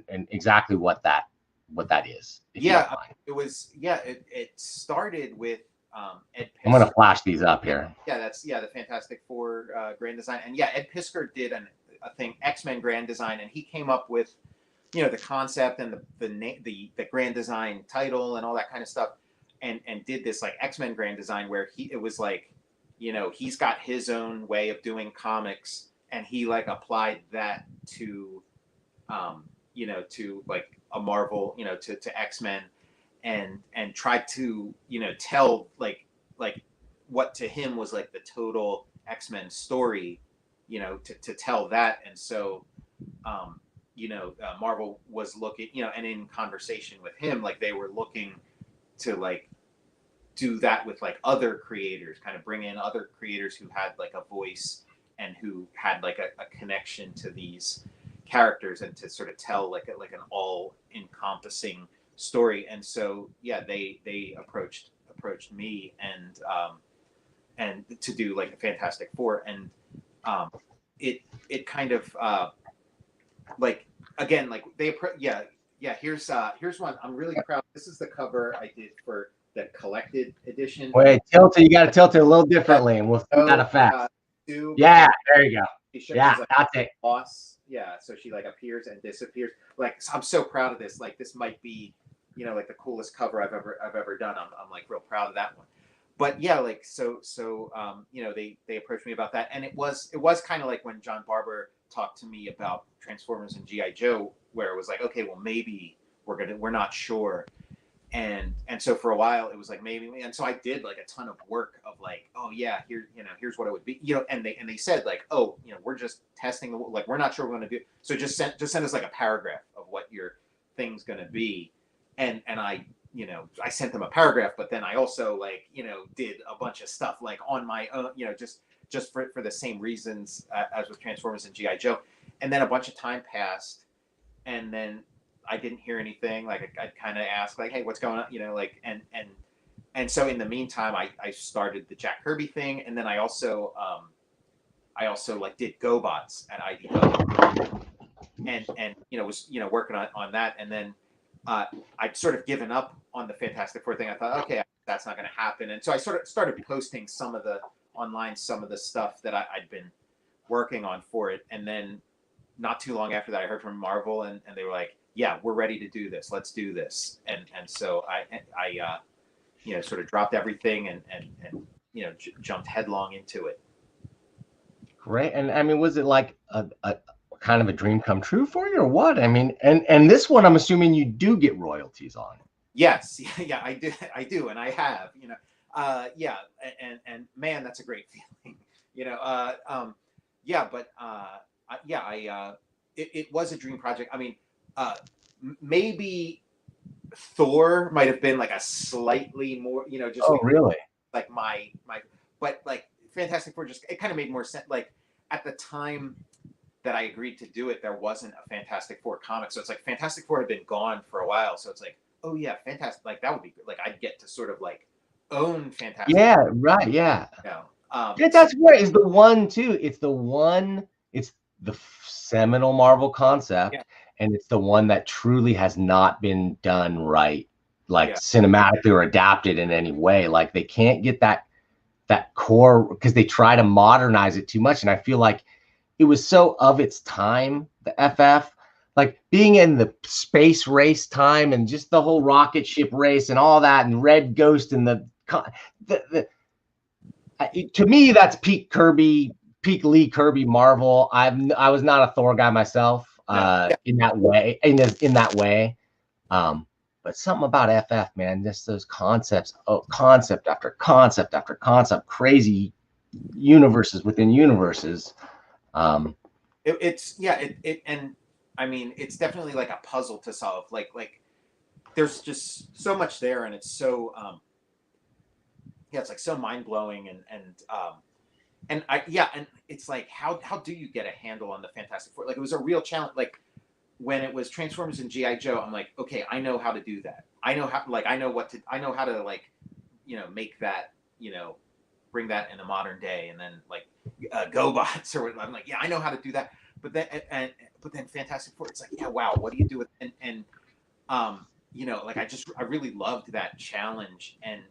and exactly what that is. Yeah, it was. Yeah, it started with Ed Piskor. I'm going to flash these up here. Yeah, that's the Fantastic Four Grand Design, and yeah, Ed Piskor did a thing, X-Men Grand Design, and he came up with, you know, the concept and the Grand Design title and all that kind of stuff, and did this like X-Men Grand Design where it was like, you know, he's got his own way of doing comics, and he like applied that to, you know, to like a Marvel, you know, to X-Men, and tried to, you know, tell like what to him was like the total X-Men story, you know, to tell that. And so, you know, Marvel was looking, you know, and in conversation with him, like they were looking to like do that with like other creators, kind of bring in other creators who had like a voice and who had like a connection to these characters, and to sort of tell like an all encompassing story. And so yeah, they approached me and to do like a Fantastic Four, and it kind of like, again, like they here's one I'm really proud. This is the cover I did for the collected edition. Wait, you got to tilt it a little differently, and we'll see that effect. Yeah, there you go. Yeah, like, that's it. Boss. Yeah, so she like appears and disappears. Like, so I'm so proud of this. Like, this might be, you know, like the coolest cover I've ever done. I'm like real proud of that one. But yeah, like so you know, they approached me about that, and it was kind of like when John Barber talked to me about Transformers and GI Joe, where it was like, okay, well, maybe we're not sure. and so for a while it was like maybe, and so I did like a ton of work of like, oh yeah, here, here's what it would be, and they said like, oh, we're just testing the, like, we're not sure we're going to do, so just send us like a paragraph of what your thing's going to be, and I I sent them a paragraph, but then I also like did a bunch of stuff like on my own, just for the same reasons as with Transformers and GI Joe, and then a bunch of time passed, and then I didn't hear anything. Like I'd kind of ask, like, "Hey, what's going on?" Like, and so in the meantime, I started the Jack Kirby thing, and then I also like did GoBots at IDW, and was working on that, and then I'd sort of given up on the Fantastic Four thing. I thought, okay, that's not going to happen, and so I sort of started posting some of the stuff that I'd been working on for it, and then not too long after that, I heard from Marvel, and they were like, yeah, we're ready to do this. Let's do this. And so I sort of dropped everything and jumped headlong into it. Great. And I mean, was it like a kind of a dream come true for you, or what? I mean, and this one, I'm assuming you do get royalties on. Yes. Yeah, I do. And I have, yeah. And man, that's a great feeling, yeah, but it was a dream project. I mean, maybe Thor might have been like a slightly more, just really like my, but like Fantastic Four it kind of made more sense. Like at the time that I agreed to do it, there wasn't a Fantastic Four comic, so it's like Fantastic Four had been gone for a while, so it's like, oh yeah, Fantastic, like that would be good. Like I'd get to sort of like own Fantastic. Yeah, right. Yeah. Yeah, that's right. It's the one too. It's the seminal Marvel concept. Yeah. And it's the one that truly has not been done right, like cinematically or adapted in any way. Like they can't get that core, because they try to modernize it too much. And I feel like it was so of its time, the FF, like being in the space race time and just the whole rocket ship race and all that, and Red Ghost and to me, that's peak Kirby, peak Lee Kirby Marvel. I was not a Thor guy myself. In that way, but something about FF, man, just those concepts, concept after concept after concept, crazy universes within universes. And I mean, it's definitely like a puzzle to solve. Like there's just so much there, and it's so it's like so mind blowing, and it's like, how do you get a handle on the Fantastic Four? Like it was a real challenge. Like when it was Transformers and GI Joe, I'm like, okay, I know how to do that. I know how to like, make that, bring that in the modern day, and then like GoBots or whatever. I'm like, yeah, I know how to do that. But then Fantastic Four, it's like, yeah, wow, what do you do with and like I really loved that challenge, and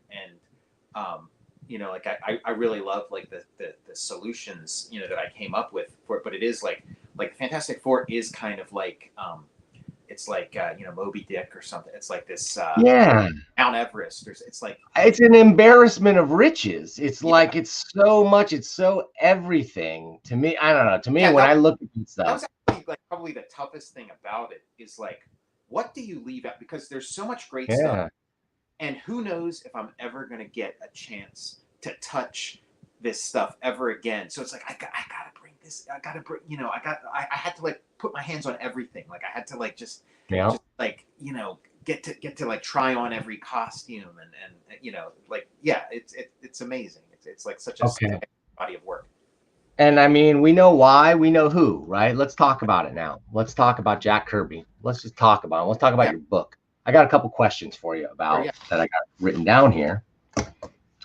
like I really love like the solutions, that I came up with for it. But it is like Fantastic Four is kind of like it's like Moby Dick or something. It's like this Mount Everest, or it's like it's an embarrassment of riches. It's like it's so much, it's so everything to me. I don't know. To me, when I look at this stuff, that was actually like probably the toughest thing about it is like, what do you leave out? Because there's so much great stuff. And who knows if I'm ever going to get a chance to touch this stuff ever again. So it's like, I gotta bring this. I gotta bring, I had to like put my hands on everything. Like I had to like just like, get to like try on every costume and like, it's amazing. It's like such a body of work. And I mean, we know why, we know who, right? Let's talk about it now. Let's talk about Jack Kirby. Let's just talk about it. Let's talk about your book. I got a couple questions for you about that I got written down here.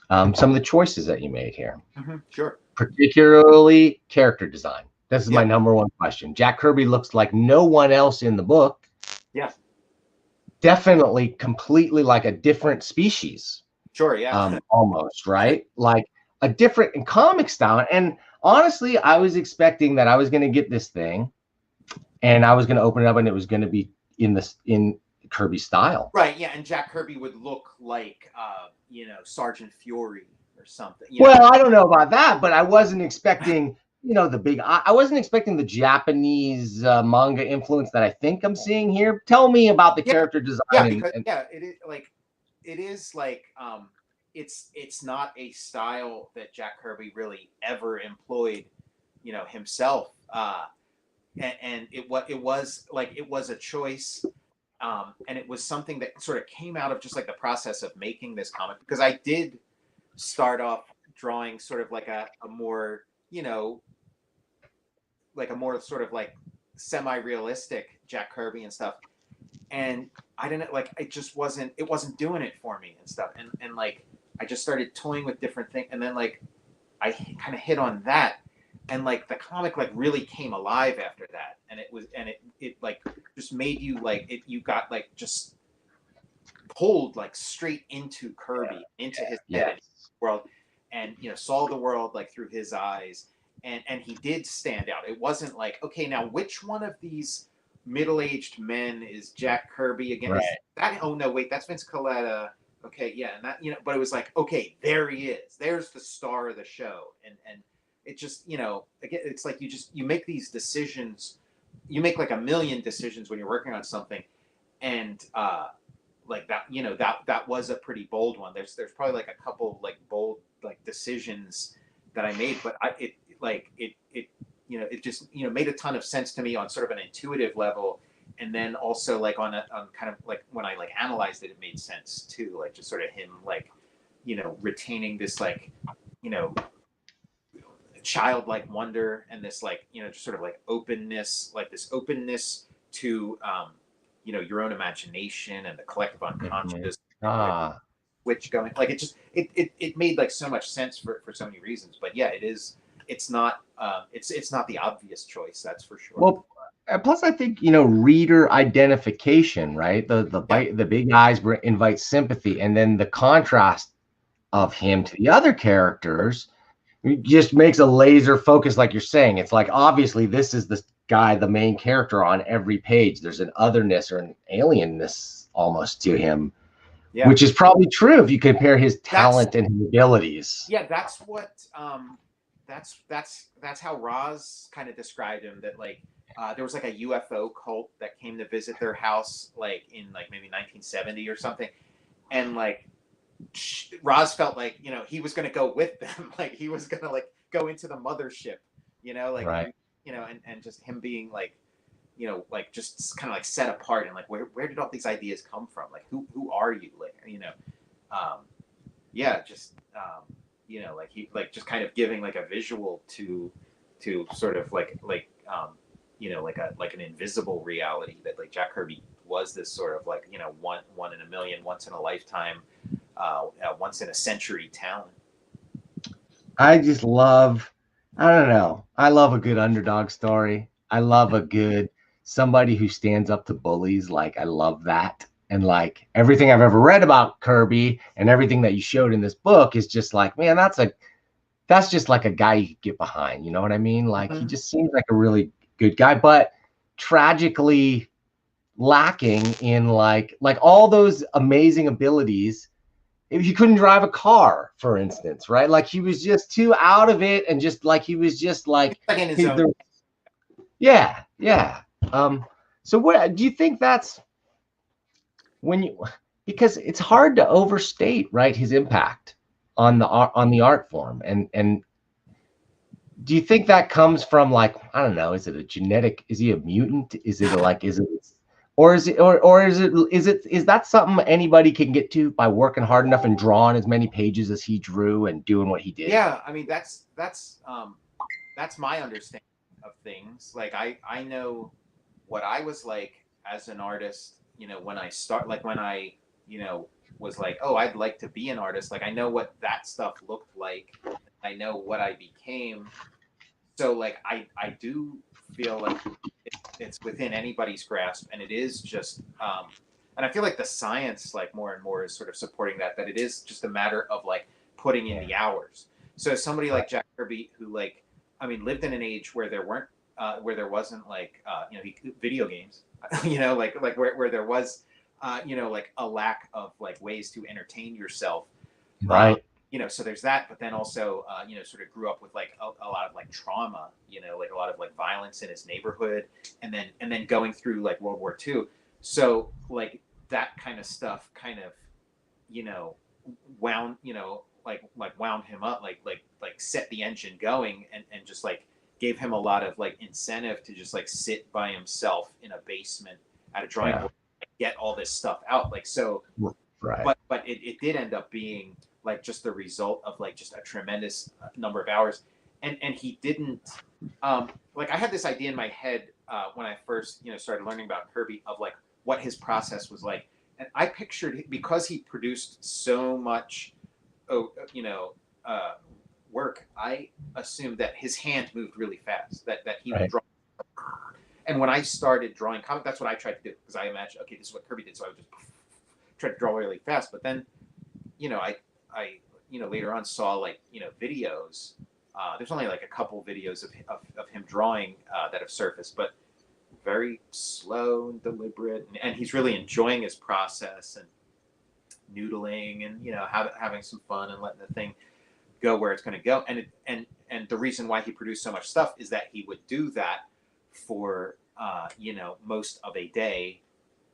Some of the choices that you made here. Mm-hmm, sure. Particularly character design. This is my number one question. Jack Kirby looks like no one else in the book. Yeah. Definitely completely like a different species. Sure, yeah. Almost, right? Like a different in comic style. And honestly, I was expecting that I was going to get this thing and I was going to open it up and it was going to be in Kirby style. Right, yeah, and Jack Kirby would look like Sergeant Fury or something. Well, I don't know about that, but I wasn't expecting, I wasn't expecting the Japanese manga influence that I think I'm seeing here. Tell me about the character design. Yeah, because it is like it is like it's not a style that Jack Kirby really ever employed, himself. And it was like it was a choice, and it was something that sort of came out of just like the process of making this comic, because I did start off drawing sort of like a more, like a more sort of like semi-realistic Jack Kirby and stuff, and I didn't like it wasn't doing it for me and stuff, and like I just started toying with different things, and then like I kind of hit on that, and like the comic like really came alive after that, and it like just made you like it, you got like just pulled like straight into Kirby, into his head and world, and saw the world like through his eyes, and he did stand out. It wasn't like, okay, now which one of these middle-aged men is Jack Kirby again? Right. Is that, oh no, wait, that's Vince Coletta. Okay, yeah, and that, but it was like, okay, there he is. There's the star of the show, and it just, again, it's like you make these decisions. You make like a million decisions when you're working on something, and like that, that was a pretty bold one. There's probably like a couple like bold like decisions that I made, but it just made a ton of sense to me on sort of an intuitive level, and then also like on kind of like when I like analyzed it, it made sense too, like just sort of him like retaining this like childlike wonder, and this like just sort of like openness, like this openness to your own imagination and the collective unconscious. Ah. Which going like it made like so much sense for so many reasons. But yeah, it's not the obvious choice, that's for sure. Well, plus I think reader identification, right? The big eyes invite sympathy, and then the contrast of him to the other characters just makes a laser focus, like you're saying. It's like, obviously this is the guy, the main character on every page. There's an otherness or an alienness almost to him. Yeah. Which is probably true if you compare his talent and his abilities. Yeah, that's what that's how Roz kind of described him. That like there was like a UFO cult that came to visit their house like in like maybe 1970 or something, and like Roz felt like he was going to go with them, like he was going to like go into the mothership, like right. And just him being like like just kind of like set apart, and like where did all these ideas come from? Like who are you? Like just like he like just kind of giving like a visual to sort of like like an invisible reality, that like Jack Kirby was this sort of like one in a million, once in a lifetime, once in a century talent. I just love, I don't know, I love a good underdog story. I love a good somebody who stands up to bullies. Like, I love that. And like everything I've ever read about Kirby and everything that you showed in this book is just like, man, that's just like a guy you could get behind. You know what I mean? Like, he just seems like a really good guy, but tragically lacking in like all those amazing abilities. If he couldn't drive a car, for instance, right? Like, he was just too out of it, and just like he was just like in his own. Yeah. So what do you think that's because it's hard to overstate, right, his impact on the art form, and do you think that comes from like, I don't know, is it a genetic, is he a mutant, is it is that something anybody can get to by working hard enough and drawing as many pages as he drew and doing what he did? Yeah, I mean that's my understanding of things. Like I know what I was like as an artist, when I was like, oh, I'd like to be an artist. Like, I know what that stuff looked like. I know what I became. So like I do feel like it's within anybody's grasp, and it is just and I feel like the science like more and more is sort of supporting that it is just a matter of like putting in the hours. So somebody like Jack Kirby, who like, I mean, lived in an age where there wasn't like video games, like where there was like a lack of like ways to entertain yourself, right? So there's that, but then also sort of grew up with like a lot of like trauma, like a lot of like violence in his neighborhood, and then going through like World War II. So like that kind of stuff kind of you know, wound, you know, like wound him up, like set the engine going, and just like gave him a lot of like incentive to just like sit by himself in a basement at a drawing board and get all this stuff out. Like, so, right. but it did end up being like just the result of like just a tremendous number of hours. And he didn't, like, I had this idea in my head when I first, you know, started learning about Kirby, of like what his process was like. And I pictured, because he produced so much, you know, work, I assumed that his hand moved really fast, that he would draw. And when I started drawing comic, that's what I tried to do, because I imagined, okay, this is what Kirby did, so I would just try to draw really fast. But then, you know, I you know, later on saw like, you know, videos. There's only like a couple videos of him drawing that have surfaced, but very slow and deliberate, and he's really enjoying his process and noodling, and, you know, having some fun and letting the thing go where it's going to go. And the reason why he produced so much stuff is that he would do that for you know, most of a day,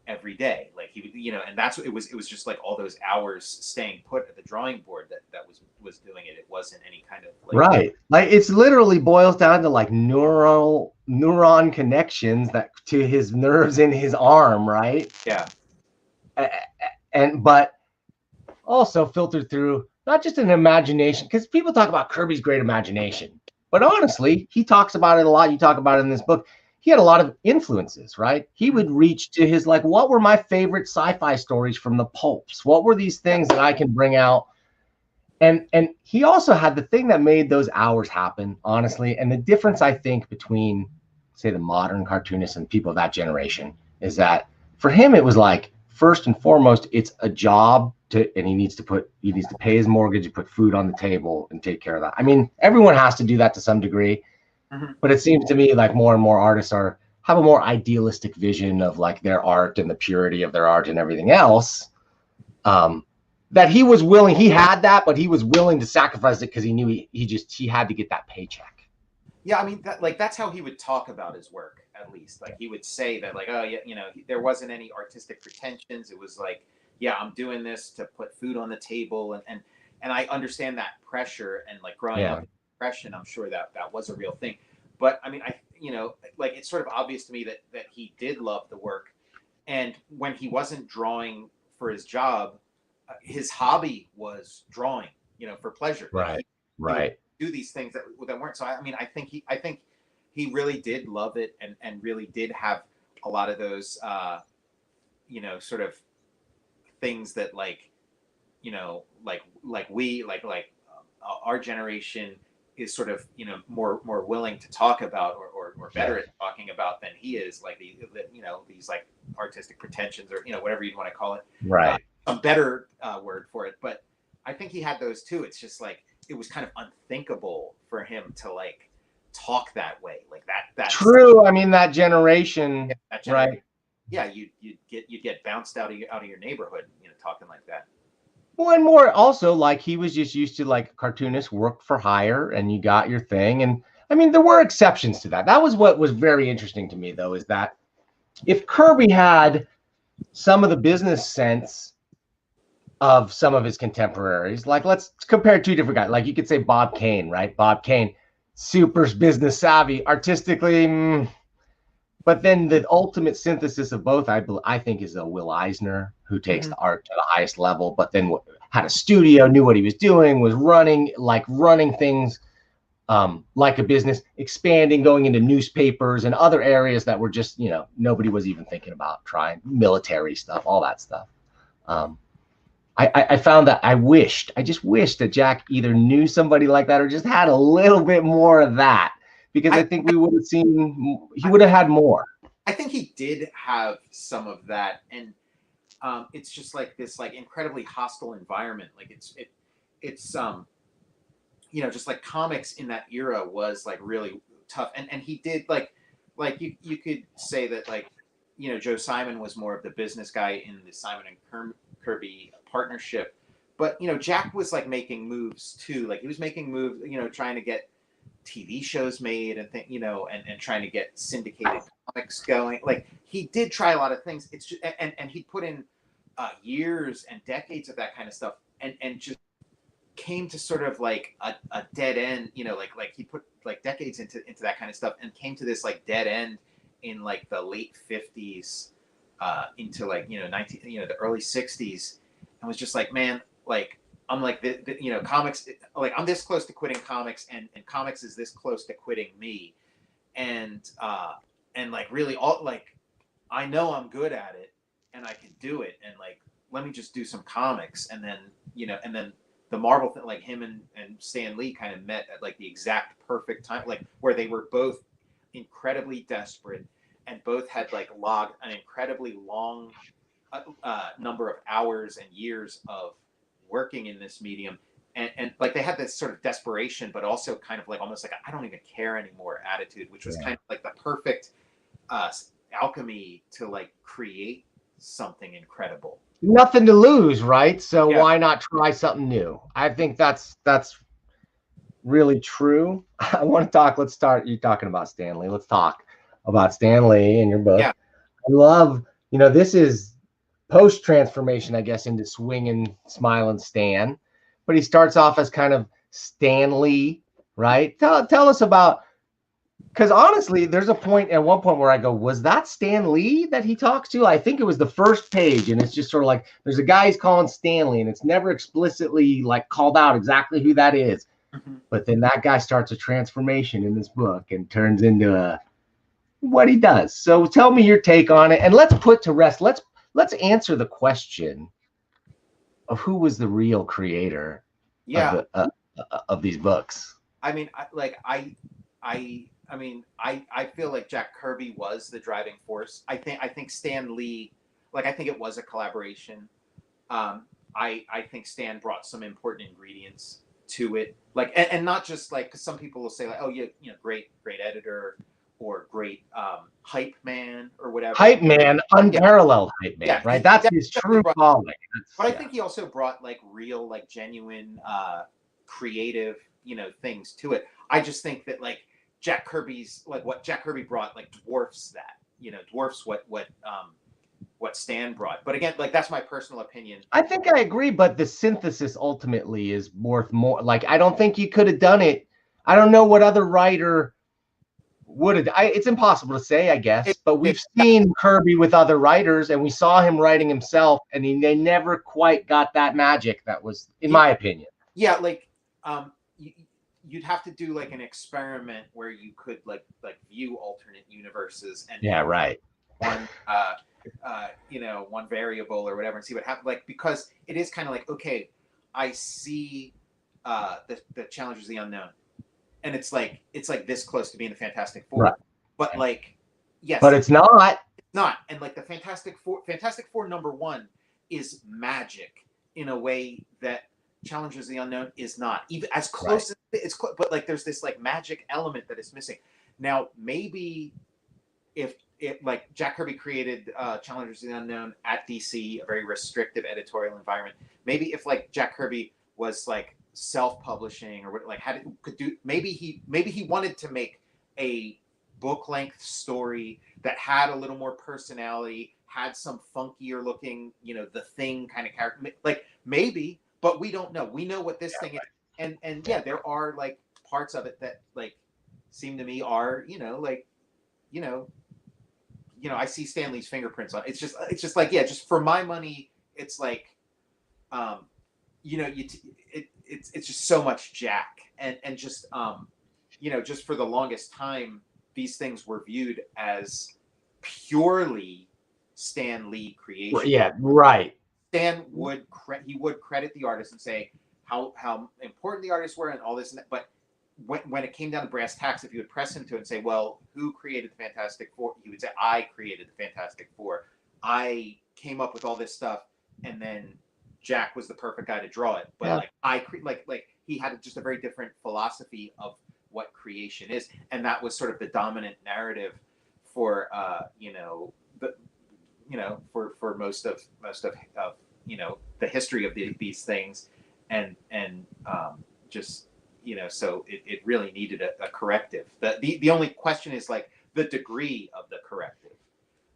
every day. Like, he would, you know, and that's what it was. It was just like all those hours staying put at the drawing board that was doing it. It wasn't any kind of like, right. Like, it's literally boils down to like neuron connections that to his nerves in his arm, right? Yeah. And but also filtered through not just an imagination, because people talk about Kirby's great imagination, but honestly, he talks about it a lot. You talk about it in this book. He had a lot of influences, right? He would reach to his, like, what were my favorite sci-fi stories from the pulps? What were these things that I can bring out? And he also had the thing that made those hours happen, honestly. And the difference, I think, between, say, the modern cartoonists and people of that generation is that for him, it was like, first and foremost, it's a job and he needs to pay his mortgage, put food on the table, and take care of that. I mean, everyone has to do that to some degree. But it seems to me like more and more artists have a more idealistic vision of like their art and the purity of their art and everything else. That he was willing, he had that, but he was willing to sacrifice it because he knew he had to get that paycheck. Yeah, I mean, that's how he would talk about his work, at least. Like, he would say that, like, oh yeah, you know, there wasn't any artistic pretensions. It was like, yeah, I'm doing this to put food on the table, and I understand that pressure, and like growing up in depression, I'm sure that was a real thing. But I mean, you know, like, it's sort of obvious to me that he did love the work, and when he wasn't drawing for his job, his hobby was drawing, you know, for pleasure. Right, right. Do these things that weren't. So I mean, I think he really did love it, and really did have a lot of those, you know, sort of things that, like, you know, like our generation is sort of, you know, more willing to talk about, or better at talking about than he is, like the you know, these like artistic pretensions, or, you know, whatever you'd want to call it. Right. A better word for it. But I think he had those too. It's just like, it was kind of unthinkable for him to like talk that way, like that. True. I mean, that generation, right? Yeah, you'd get bounced out of your neighborhood, you know, talking like that. Well, and more also, like, he was just used to, like, cartoonists worked for hire and you got your thing. And I mean, there were exceptions to that. That was what was very interesting to me, though, is that if Kirby had some of the business sense of some of his contemporaries, like, let's compare two different guys. Like, you could say Bob Kane, right? Bob Kane, super business savvy, artistically, but then the ultimate synthesis of both, I think, is a Will Eisner, who takes the art to the highest level, but then had a studio, knew what he was doing, was running things like a business, expanding, going into newspapers and other areas that were just, you know, nobody was even thinking about trying, military stuff, all that stuff. I found that I just wished that Jack either knew somebody like that or just had a little bit more of that, because I think we would have seen, he would have had more. I think he did have some of that, and it's just like this, like, incredibly hostile environment. Like, it's you know, just like comics in that era was like really tough, and he did like you could say that, like, you know, Joe Simon was more of the business guy in the Simon and Kirby partnership, but, you know, Jack was like making moves too. Like, he was making moves, you know, trying to get TV shows made and you know, and trying to get syndicated comics going. Like, he did try a lot of things. It's just, and he put in years and decades of that kind of stuff, and just came to sort of like a dead end, like he put like decades into that kind of stuff and came to this like dead end in like the late 50s into like 19 the early 60s, and was just like, man, like I'm like comics, like I'm this close to quitting comics, and comics is this close to quitting me, and like really all like I know I'm good at it and I can do it, and like let me just do some comics. And then the Marvel thing, like him and Stan Lee kind of met at like the exact perfect time, like where they were both incredibly desperate and both had like logged an incredibly long number of hours and years of working in this medium, and like they had this sort of desperation but also kind of like almost like I don't even care anymore attitude, which was kind of like the perfect alchemy to like create something incredible. Nothing to lose, right? So why not try something new? I think that's really true. I want to talk. Let's start. You talking about Stan Lee? Let's talk about Stan Lee in your book. Yeah. I love, this is post transformation, I guess, into swinging, smiling Stan, but he starts off as kind of Stan Lee, right? Tell us about. Because honestly, there's at one point where I go, was that Stan Lee that he talks to? I think it was the first page, and it's just sort of like there's a guy he's calling Stanley, and it's never explicitly like called out exactly who that is. Mm-hmm. But then that guy starts a transformation in this book and turns into what he does. So tell me your take on it, and let's put to rest. Let's answer the question of who was the real creator of these books. I mean, I feel like Jack Kirby was the driving force. I think Stan Lee, like I think it was a collaboration. I think Stan brought some important ingredients to it, like and not just like, because some people will say like, oh great editor or great hype man or whatever. Hype man, unparalleled hype man, right? That's his true calling. But I think he also brought like real, like genuine, creative, things to it. I just think that like Jack Kirby's, like what Jack Kirby brought, like dwarfs that, dwarfs what Stan brought. But again, like that's my personal opinion. I think I agree, but the synthesis ultimately is worth more. Like I don't think you could have done it. I don't know what other writer would have. It's impossible to say, I guess. But we've seen Kirby with other writers, and we saw him writing himself, and they never quite got that magic. That was, in my opinion. Yeah, like you'd have to do like an experiment where you could like view alternate universes and one variable or whatever and see what happens. Like, because it is kind of like, okay, I see the Challengers of the Unknown, and it's like this close to being the Fantastic Four, right. But like, yes, but it's not. It's not, and like the Fantastic Four #1 is magic in a way that Challengers of the Unknown is not, even as close as it's close, but like there's this like magic element that is missing. Now maybe if it, like Jack Kirby created Challengers of the Unknown at DC, a very restrictive editorial environment, maybe if like Jack Kirby was like self-publishing or like maybe he wanted to make a book-length story that had a little more personality, had some funkier looking, the Thing kind of character, like maybe. But we don't know. We know what this thing is, and there are like parts of it that like seem to me are I see Stan Lee's fingerprints on it. It's just like just for my money, it's like it's just so much Jack, and just just for the longest time these things were viewed as purely Stan Lee creation. Yeah, right. Stan would credit the artist and say how important the artists were and all this and that. But when it came down to brass tacks, if you would press him to it and say, well, who created the Fantastic Four? He would say, I created the Fantastic Four. I came up with all this stuff, and then Jack was the perfect guy to draw it. But like he had just a very different philosophy of what creation is, and that was sort of the dominant narrative for for most of the history of these things, and just so it really needed a corrective. The only question is like the degree of the corrective.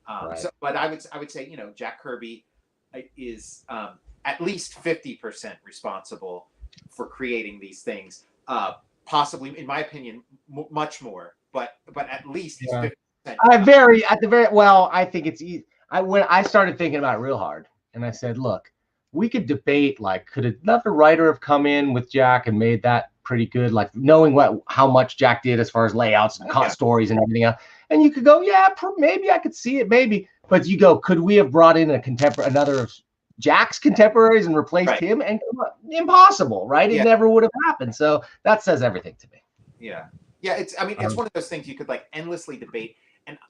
Right. But I would say Jack Kirby is at least 50% responsible for creating these things. Possibly, in my opinion, much more, but at least he's 50%. I think it's easy. When I started thinking about it real hard, and I said, look, we could debate, like, could another writer have come in with Jack and made that pretty good, like knowing how much Jack did as far as layouts and stories and everything else. And you could go, yeah, maybe I could see it, maybe. But you go, could we have brought in another of Jack's contemporaries and replaced him? And impossible, right? It never would have happened. So that says everything to me. Yeah. It's one of those things you could like endlessly debate.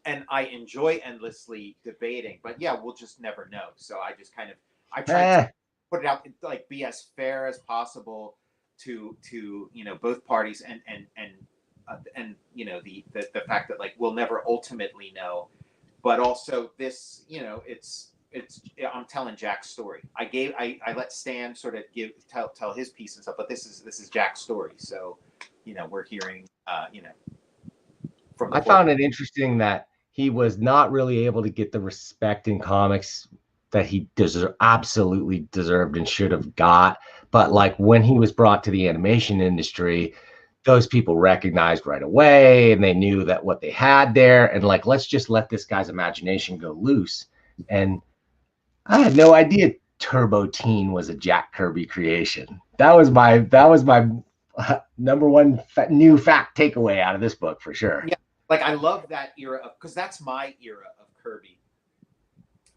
And I enjoy endlessly debating, but we'll just never know. So I just I try to put it out, like be as fair as possible to both parties, and the fact that like we'll never ultimately know, but also this it's I'm telling Jack's story. I let Stan sort of tell his piece and stuff, but this is Jack's story. So we're hearing I found it interesting that he was not really able to get the respect in comics that he absolutely deserved and should have got. But like when he was brought to the animation industry, those people recognized right away, and they knew that what they had there, and like, let's just let this guy's imagination go loose. And I had no idea Turbo Teen was a Jack Kirby creation. That was my number one new fact takeaway out of this book for sure. Yeah, like I love that era because that's my era of Kirby.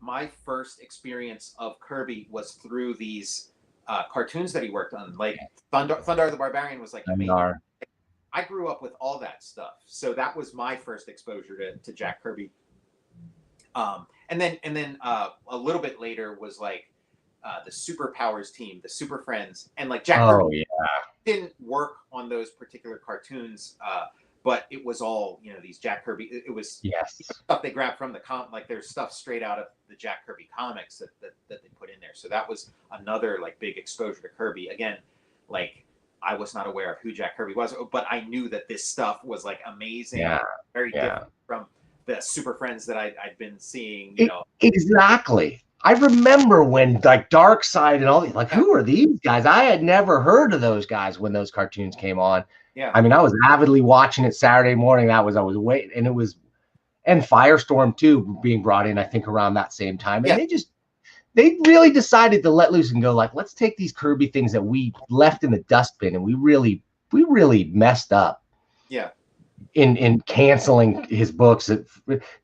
My first experience of Kirby was through these cartoons that he worked on, like Thundar the Barbarian was like amazing. I grew up with all that stuff, so that was my first exposure to Jack Kirby. And then a little bit later was like the Superpowers team, the Super Friends, and like Jack Kirby didn't work on those particular cartoons, but it was all these Jack Kirby. It was stuff they grabbed from the like there's stuff straight out of the Jack Kirby comics that they put in there. So that was another like big exposure to Kirby. Again, like I was not aware of who Jack Kirby was, but I knew that this stuff was like amazing, very different from the Super Friends that I'd been seeing. Exactly. I remember when like Darkseid and all these, like, who are these guys? I had never heard of those guys when those cartoons came on. Yeah. I mean, I was avidly watching it Saturday morning. I was waiting, and Firestorm too being brought in, I think around that same time. And they really decided to let loose and go like, let's take these Kirby things that we left in the dustbin and we really messed up. Yeah. In canceling his books,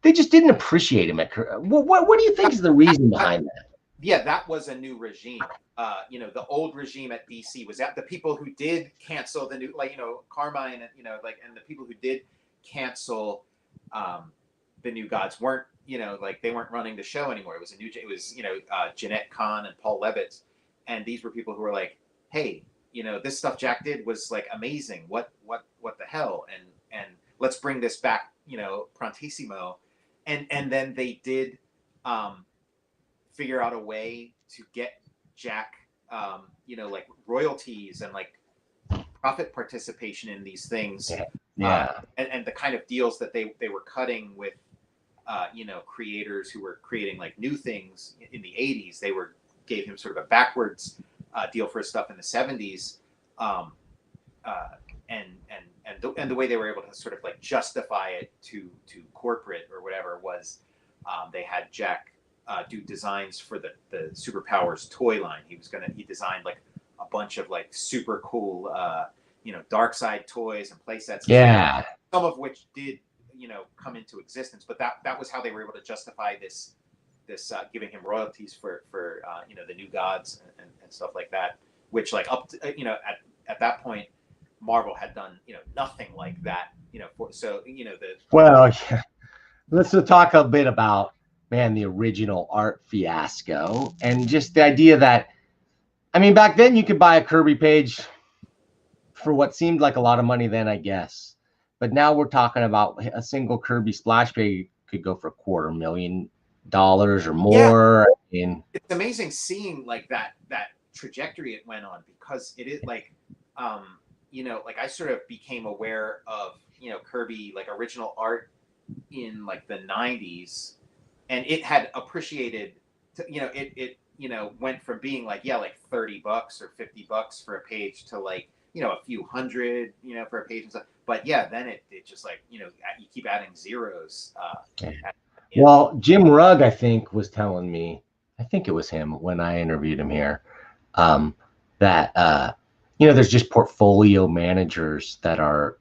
they just didn't appreciate him. What do you think is the reason behind that? Yeah, that was a new regime. The old regime at DC was that the people who did cancel the new, like Carmine, and the people who did cancel the New Gods weren't, they weren't running the show anymore. It was Jeanette Kahn and Paul Levitz, and these were people who were like, hey, this stuff Jack did was like amazing. What the hell? And let's bring this back, prontissimo. And then they did figure out a way to get Jack, like royalties and like profit participation in these things. And the kind of deals that they were cutting with, creators who were creating like new things in the 80s. They gave him sort of a backwards deal for his stuff in the 70s. And the way they were able to sort of like justify it to corporate or whatever was they had Jack do designs for the Superpowers toy line. He designed like a bunch of like super cool Darkseid toys and play sets. Yeah. Some of which did come into existence, but that was how they were able to justify this giving him royalties for the New Gods and stuff like that, which like up to, at that point Marvel had done nothing like that let's talk a bit about the original art fiasco and just the idea that, I mean, back then you could buy a Kirby page for what seemed like a lot of money then, I guess, but now we're talking about a single Kirby splash page could go for $250,000 or more. It's amazing seeing like that trajectory it went on, because it is like like I sort of became aware of Kirby like original art in like the 90s, and it had appreciated it went from being like, yeah, like $30 or $50 for a page to like, a few hundred, for a page and stuff. But yeah, then it just like, you keep adding zeros. Well, Jim Rugg, I think, was telling me, I think it was him when I interviewed him here, that, there's just portfolio managers that are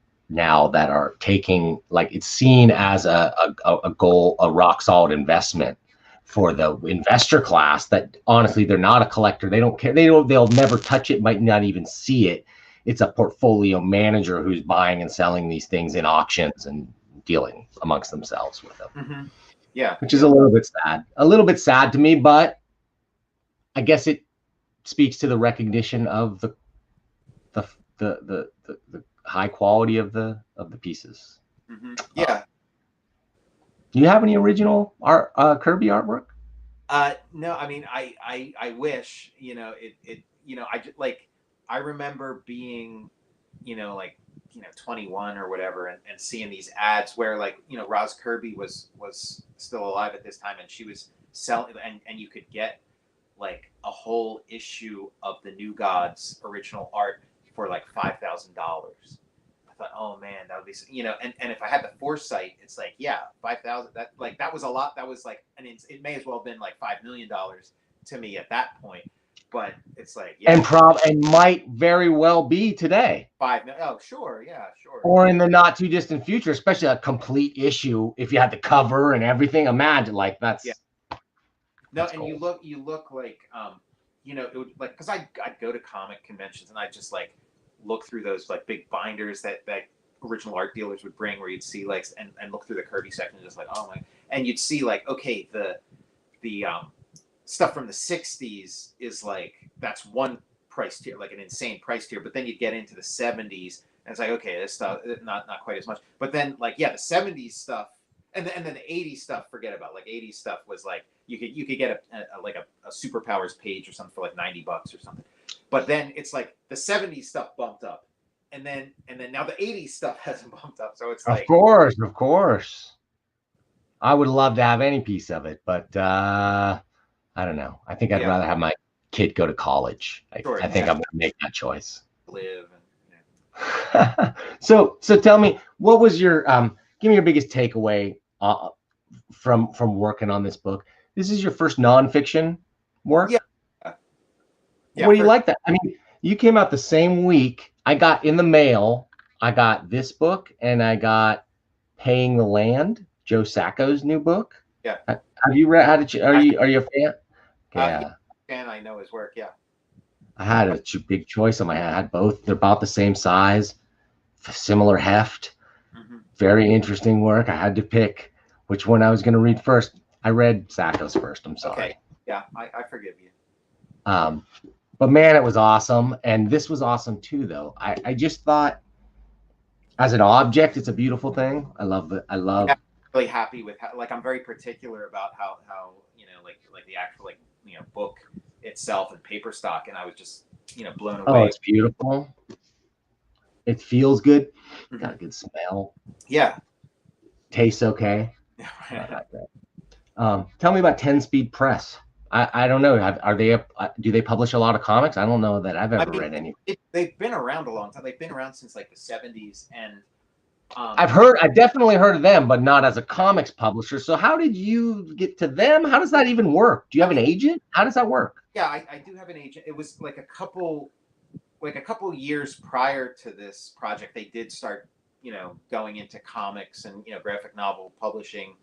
taking, like, it's seen as a goal, a rock solid investment for the investor class, that honestly, they're not a collector. They don't care. They'll never touch it, might not even see it. It's a portfolio manager who's buying and selling these things in auctions and dealing amongst themselves with them. Mm-hmm. Yeah. Which is a little bit sad to me, but I guess it speaks to the recognition of the high quality of the pieces. Mm-hmm. Yeah. Do you have any original art, Kirby artwork? No, I mean, I wish, I just like, I remember being, 21 or whatever, and seeing these ads where, like, Roz Kirby was still alive at this time, and she was selling, and you could get like a whole issue of the New Gods original art for like $5,000. I thought, oh man, that would be, and if I had the foresight, it's like, yeah, 5,000, that was a lot. That was like, it may as well have been like $5 million to me at that point. But it's like, yeah. And might very well be today. 5 million. Oh, sure. Yeah, sure. Or in the not too distant future, especially a complete issue. If you had the cover and everything, imagine, like, that's. Yeah. No, and cool. you look like, it would, like, because I'd go to comic conventions and I'd just like look through those like big binders that original art dealers would bring, where you'd see like, and look through the Kirby section and just like, oh my, and you'd see like, okay, the stuff from the 60s is like, that's one price tier, like an insane price tier. But then you'd get into the 70s and it's like, okay, this stuff not quite as much. But then, like, yeah, the 70s stuff and then the 80s stuff, forget about. Like, 80s stuff was like, you could get a superpowers page or something for like $90 or something. But then it's like the 70s stuff bumped up, and then now the 80s stuff hasn't bumped up. So it's like, of course. I would love to have any piece of it, but I don't know. I think I'd rather have my kid go to college. I think I'm going to make that choice. Live. And, so tell me, what was your give me your biggest takeaway from working on this book? This is your first nonfiction work. Yeah. What do you like that? I mean, you came out the same week. I got in the mail. I got this book, and I got Paying the Land, Joe Sacco's new book. Yeah. Have you read? Are you a fan? Yeah. And I know his work. Yeah. I had a big choice on my hand. I had both. They're about the same size, similar heft. Mm-hmm. Very interesting work. I had to pick which one I was going to read first. I read Sacco's first. I'm sorry. Okay. Yeah, I forgive you. But man, it was awesome, and this was awesome too. Though I just thought, as an object, it's a beautiful thing. I love it. I'm really happy with how, like, I'm very particular about how like the actual book itself and paper stock, and I was just blown away. Oh, it's beautiful. It feels good. Mm-hmm. Got a good smell. Yeah. Tastes okay. Tell me about 10-Speed Press. I don't know. Do they publish a lot of comics? I don't know that I've ever read any. They've been around a long time. They've been around since like the 70s, and I've definitely heard of them, but not as a comics publisher. So how did you get to them? How does that even work? Do you have an agent? How does that work? Yeah, I do have an agent. It was like a couple years prior to this project, they did start, going into comics and, graphic novel publishing.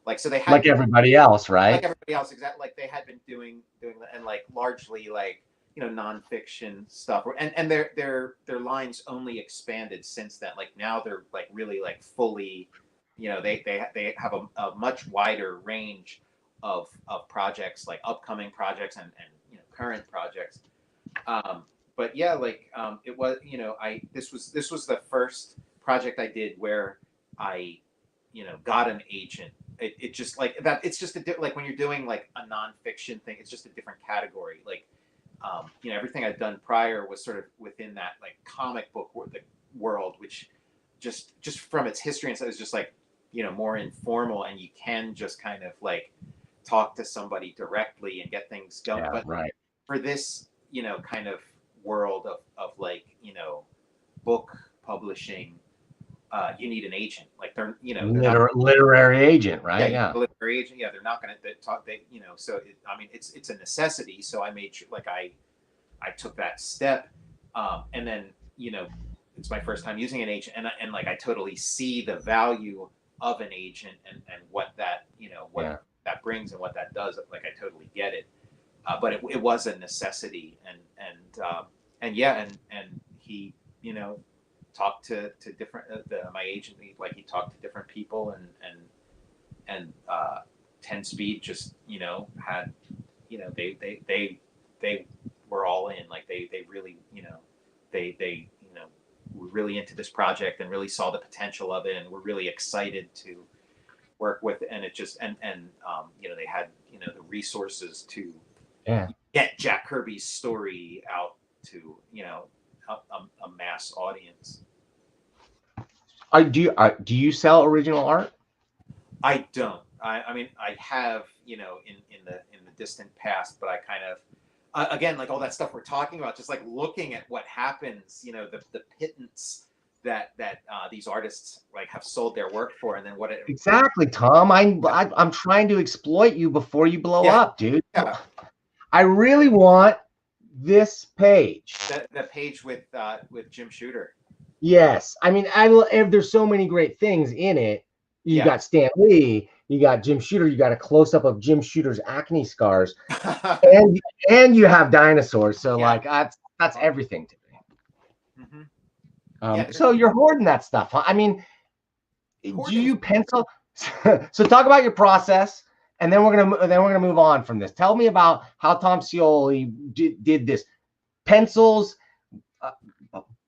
Like, so they had, like everybody else, right? Like everybody else, exactly. Like they had been doing that, and like largely like, nonfiction stuff. And their lines only expanded since then. Like now they're like really like fully, they have a much wider range of projects, like upcoming projects and current projects. But yeah, like it was, this was the first project I did where I, got an agent. It just like that. It's just like when you're doing like a nonfiction thing, it's just a different category. Like, everything I'd done prior was sort of within that like comic book world, which just from its history and stuff is just like, more informal, and you can just kind of like talk to somebody directly and get things going. Yeah, But right. for this, kind of world of like, book publishing, you need an agent. Like they're not. Literary agent, Yeah, right? you Yeah. need a literary agent. Yeah, they're not going to talk. So I mean, it's a necessity. So I made sure, like I took that step, and then it's my first time using an agent, and like I totally see the value of an agent and what that what that brings and what that does. Like I totally get it, but it was a necessity, and yeah, and he talked to different my agent, he talked to different people, and 10 Speed just had they were all in. Like they really they were really into this project and really saw the potential of it, and were really excited to work with it. And it just and they had the resources to get Jack Kirby's story out to a mass audience. Do you sell original art? I don't. I mean, I have, in the distant past, but I kind of, again, like all that stuff we're talking about, just like looking at what happens, the pittance that these artists like have sold their work for, and then what it Exactly, Tom. I'm trying to exploit you before you blow up, dude. Yeah. I really want this page. The page with Jim Shooter. Yes, I mean, there's so many great things in it. You got Stan Lee, you got Jim Shooter, you got a close up of Jim Shooter's acne scars, and you have dinosaurs. So like that's everything to me. Mm-hmm. So you're hoarding that stuff, huh? I mean, do you pencil? So talk about your process, and then we're gonna move on from this. Tell me about how Tom Scioli did this. Pencils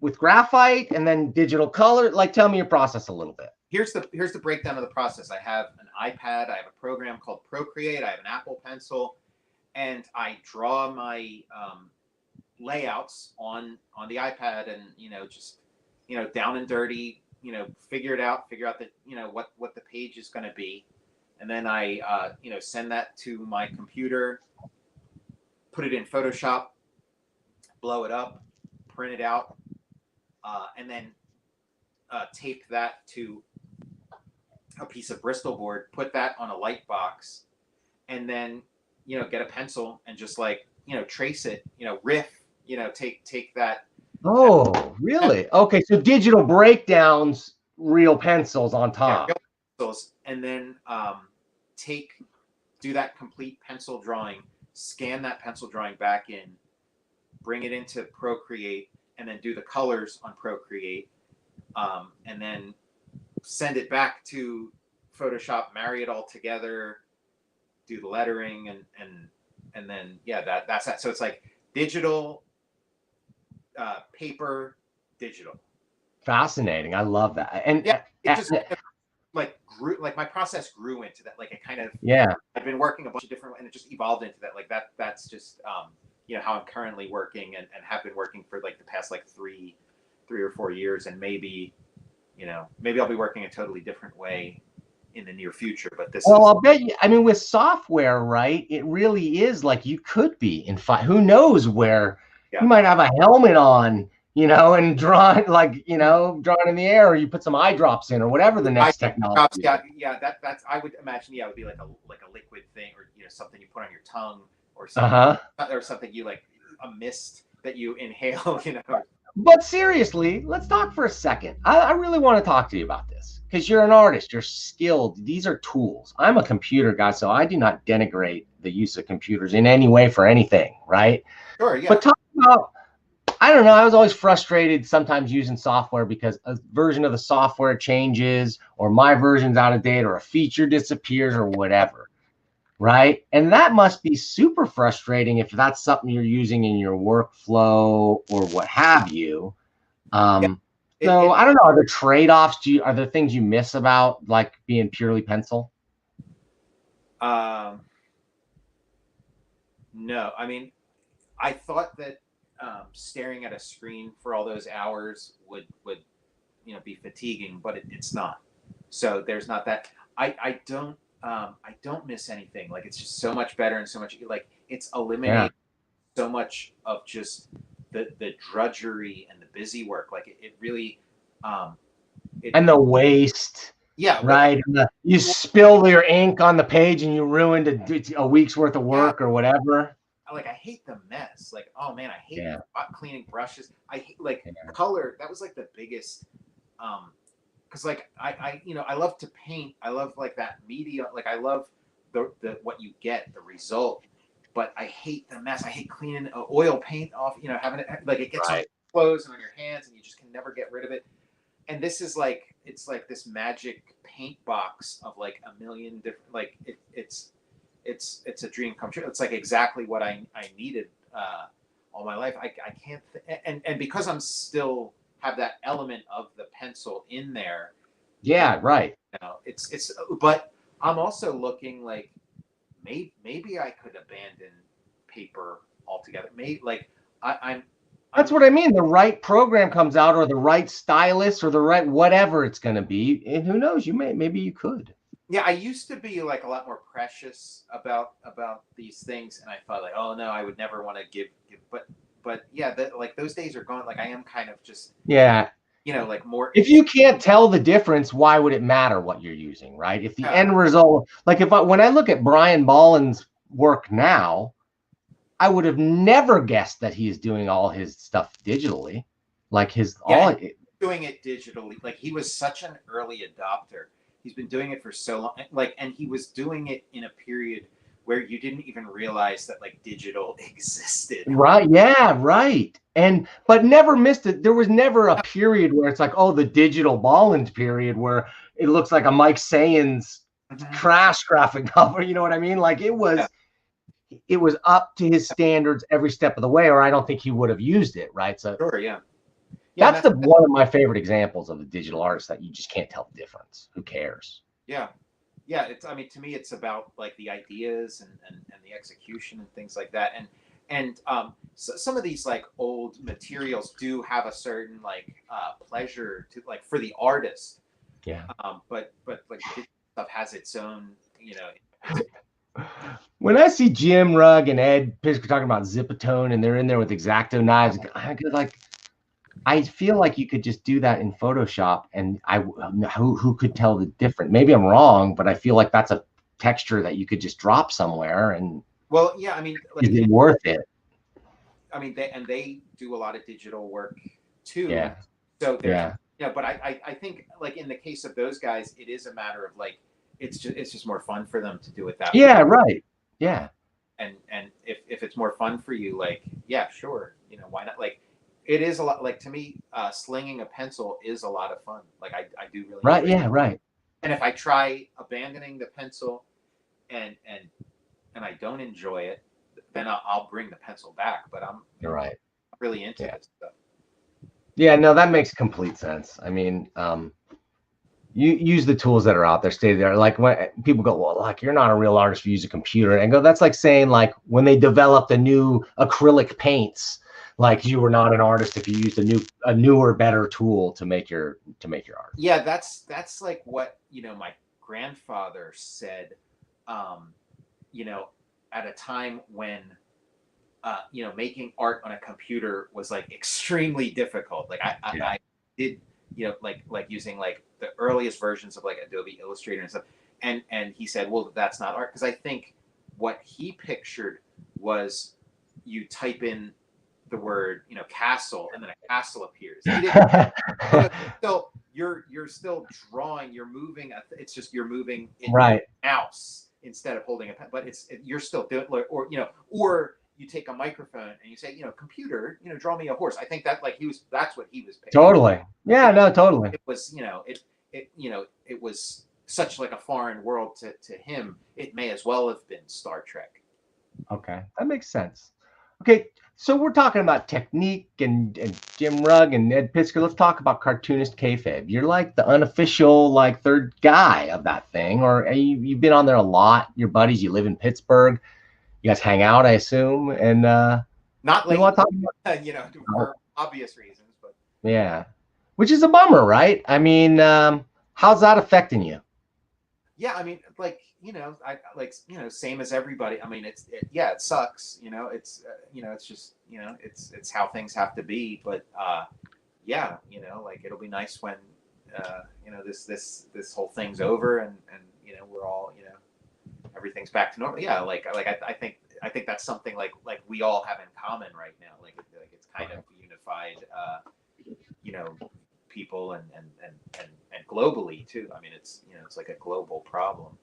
with graphite and then digital color. Like, tell me your process a little bit. Here's the breakdown of the process. I have an iPad. I have a program called Procreate. I have an Apple Pencil, and I draw my layouts on the iPad, and just down and dirty. Figure out the what the page is going to be, and then I send that to my computer, put it in Photoshop, blow it up, print it out, and then tape that to a piece of Bristol board, put that on a light box, and then get a pencil and just like trace it, riff, take that. Oh, really? Okay, so digital breakdowns, real pencils on top. Yeah, real pencils, and then do that complete pencil drawing, scan that pencil drawing back in, bring it into Procreate, and then do the colors on Procreate, and then send it back to Photoshop, marry it all together, do the lettering, and then that's that. So it's like digital, paper, digital. Fascinating. I love that. And it just grew, like my process grew into that. Like it kind of I've been working a bunch of different, and it just evolved into that. Like that's just how I'm currently working, and have been working for like the past like three or 4 years, and maybe I'll be working a totally different way in the near future. But I'll bet you. I mean, with software, right? It really is like you could be in who knows where you might have a helmet on, and drawing drawing in the air, or you put some eye drops in, or whatever the next technology. That's I would imagine. Yeah, it would be like a liquid thing, or something you put on your tongue, or something, or something you like a mist that you inhale. But seriously, let's talk for a second. I really want to talk to you about this because you're an artist. You're skilled. These are tools. I'm a computer guy, so I do not denigrate the use of computers in any way for anything, right? Sure, yeah. But talk about, I don't know, I was always frustrated sometimes using software because a version of the software changes, or my version's out of date, or a feature disappears, or whatever. Right. And that must be super frustrating if that's something you're using in your workflow or what have you. So I don't know. Are there trade-offs? Are there things you miss about like being purely pencil? No. I mean, I thought that staring at a screen for all those hours would be fatiguing, but it's not. So there's not that. I don't I don't miss anything. Like it's just so much better and so much like it's eliminated so much of just the drudgery and the busy work. Like it really and the waste. Yeah, right. You spill your ink on the page and you ruined a week's worth of work or whatever. Like I hate the mess. Like, oh man, I hate cleaning brushes. I hate like color. That was like the biggest because like I you know I love to paint. I love like that media. Like I love the what you get, the result. But I hate the mess. I hate cleaning oil paint off. You know, having it like it gets on your clothes and on your hands, and you just can never get rid of it. And this is like it's like this magic paint box of like a million different. Like it's a dream come true. It's like exactly what I needed all my life. I can't and because I'm still have that element of the pencil in there. Yeah, right. You know, it's but I'm also looking like maybe I could abandon paper altogether. Maybe like I'm that's what I mean. The right program comes out, or the right stylist, or the right whatever it's going to be, and who knows? Maybe you could. Yeah, I used to be like a lot more precious about these things, and I thought like, oh no, I would never want to give. But yeah, like those days are gone. Like I am kind of just you know, like more. If you can't tell the difference, why would it matter what you're using, right? If the end result, like when I look at Brian Bolland's work now, I would have never guessed that he is doing all his stuff digitally, like doing it digitally. Like he was such an early adopter. He's been doing it for so long, like, and he was doing it in a period where you didn't even realize that like digital existed. Right. Yeah. Right. But never missed it. There was never a period where it's like, oh, the digital Bolland period where it looks like a Mike Sayans crash graphic novel. You know what I mean? Like it was up to his standards every step of the way, or I don't think he would have used it. Right. So sure. Yeah. That's one of my favorite examples of a digital artist that you just can't tell the difference. Who cares? Yeah. Yeah. I mean, to me, it's about like the ideas and the execution and things like that. And so some of these like old materials do have a certain like pleasure to like for the artist. Yeah. But like stuff has its own, you know. When I see Jim Rugg and Ed Piskor talking about Zipatone and they're in there with X-Acto knives, I feel like you could just do that in Photoshop, and who could tell the difference? Maybe I'm wrong, but I feel like that's a texture that you could just drop somewhere and. Well, yeah, I mean, like, is it worth it? I mean, they do a lot of digital work too. Yeah. So but I think like in the case of those guys, it is a matter of like it's just more fun for them to do it that way. Yeah. Right. Yeah. And if it's more fun for you, like yeah, sure, you know, why not? Like. It is a lot. Like to me, slinging a pencil is a lot of fun. Like I do really. Right. Yeah. Right. And if I try abandoning the pencil, and I don't enjoy it, then I'll bring the pencil back. But You're right. Really into this stuff. Yeah. No, that makes complete sense. I mean, you use the tools that are out there. Stay there. Like when people go, well, like you're not a real artist if you use a computer, and I go, that's like saying like when they developed the new acrylic paints. Like you were not an artist if you used a newer, better tool to make your art. Yeah, that's like what my grandfather said. You know, at a time when making art on a computer was like extremely difficult. Like I did like using like the earliest versions of like Adobe Illustrator and stuff. And he said, well, that's not art, because I think what he pictured was you type in the word castle and then a castle appears. So you're still drawing, you're moving it's just you're moving right mouse instead of holding a pen, but you're still doing or you take a microphone and you say computer draw me a horse. I think that like that's what he was picturing. Totally. Yeah, no, totally. It was it was such like a foreign world to him. It may as well have been Star Trek. Okay, that makes sense. Okay, so we're talking about technique and Jim Rugg and Ed Piskor. Let's talk about Cartoonist kayfabe. You're like the unofficial like third guy of that thing, or you've been on there a lot. Your buddies, you live in Pittsburgh. You guys hang out, I assume, and not like for obvious reasons, but yeah, which is a bummer, right? I mean, how's that affecting you? Yeah, I mean, like I like, same as everybody. I mean, yeah, it sucks. It's just, it's how things have to be. But yeah, like it'll be nice when, this whole thing's over and we're all, everything's back to normal. Yeah, I think that's something like we all have in common right now. Like it's kind of unified, people and globally too. I mean, it's it's like a global problem.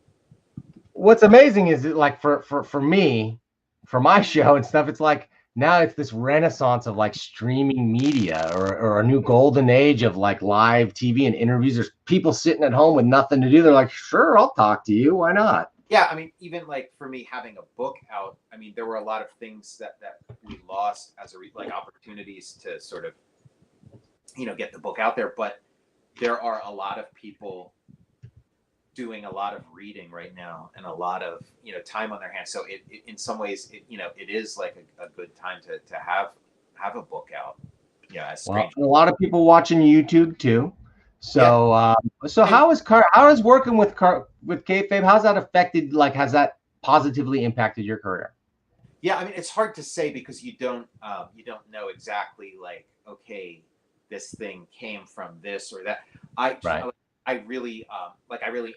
What's amazing is that, like, for me, for my show and stuff, it's like now it's this renaissance of like streaming media, or a new golden age of like live TV and interviews. There's people sitting at home with nothing to do. They're like, sure, I'll talk to you. Why not? Yeah, I mean, even like for me having a book out, I mean, there were a lot of things that we lost as like opportunities to sort of, get the book out there. But there are a lot of people doing a lot of reading right now and a lot of, time on their hands. So it in some ways, it is like a good time to have a book out. Yeah, well, a lot of people watching YouTube too. So, yeah. How is working with kayfabe? How's that affected? Like, has that positively impacted your career? Yeah, I mean, it's hard to say because you don't know exactly, like, okay, this thing came from this or that. I really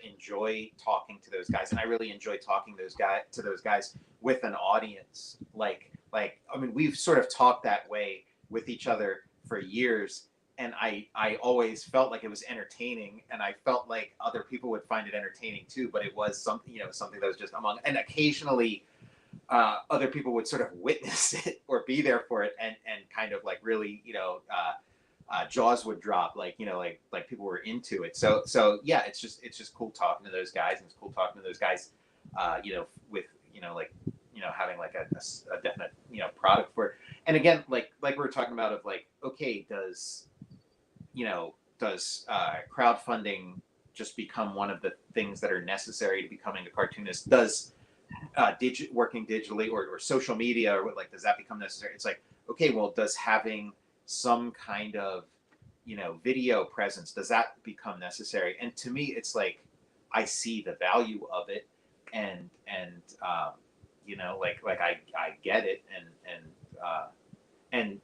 enjoy talking to those guys, and I really enjoy talking to those guys with an audience. Like I mean, we've sort of talked that way with each other for years. And I always felt like it was entertaining, and I felt like other people would find it entertaining too. But it was something, something that was just among. And occasionally, other people would sort of witness it or be there for it, and kind of like really, jaws would drop, like people were into it. So yeah, it's just cool talking to those guys, and it's cool talking to those guys, with having like a definite product for it. And again, like we were talking about, of like, okay, does crowdfunding just become one of the things that are necessary to becoming a cartoonist? Does working digitally or social media, or like, does that become necessary? It's like, okay, well, does having some kind of video presence, does that become necessary? And to me, it's like, I see the value of it, and I get it, and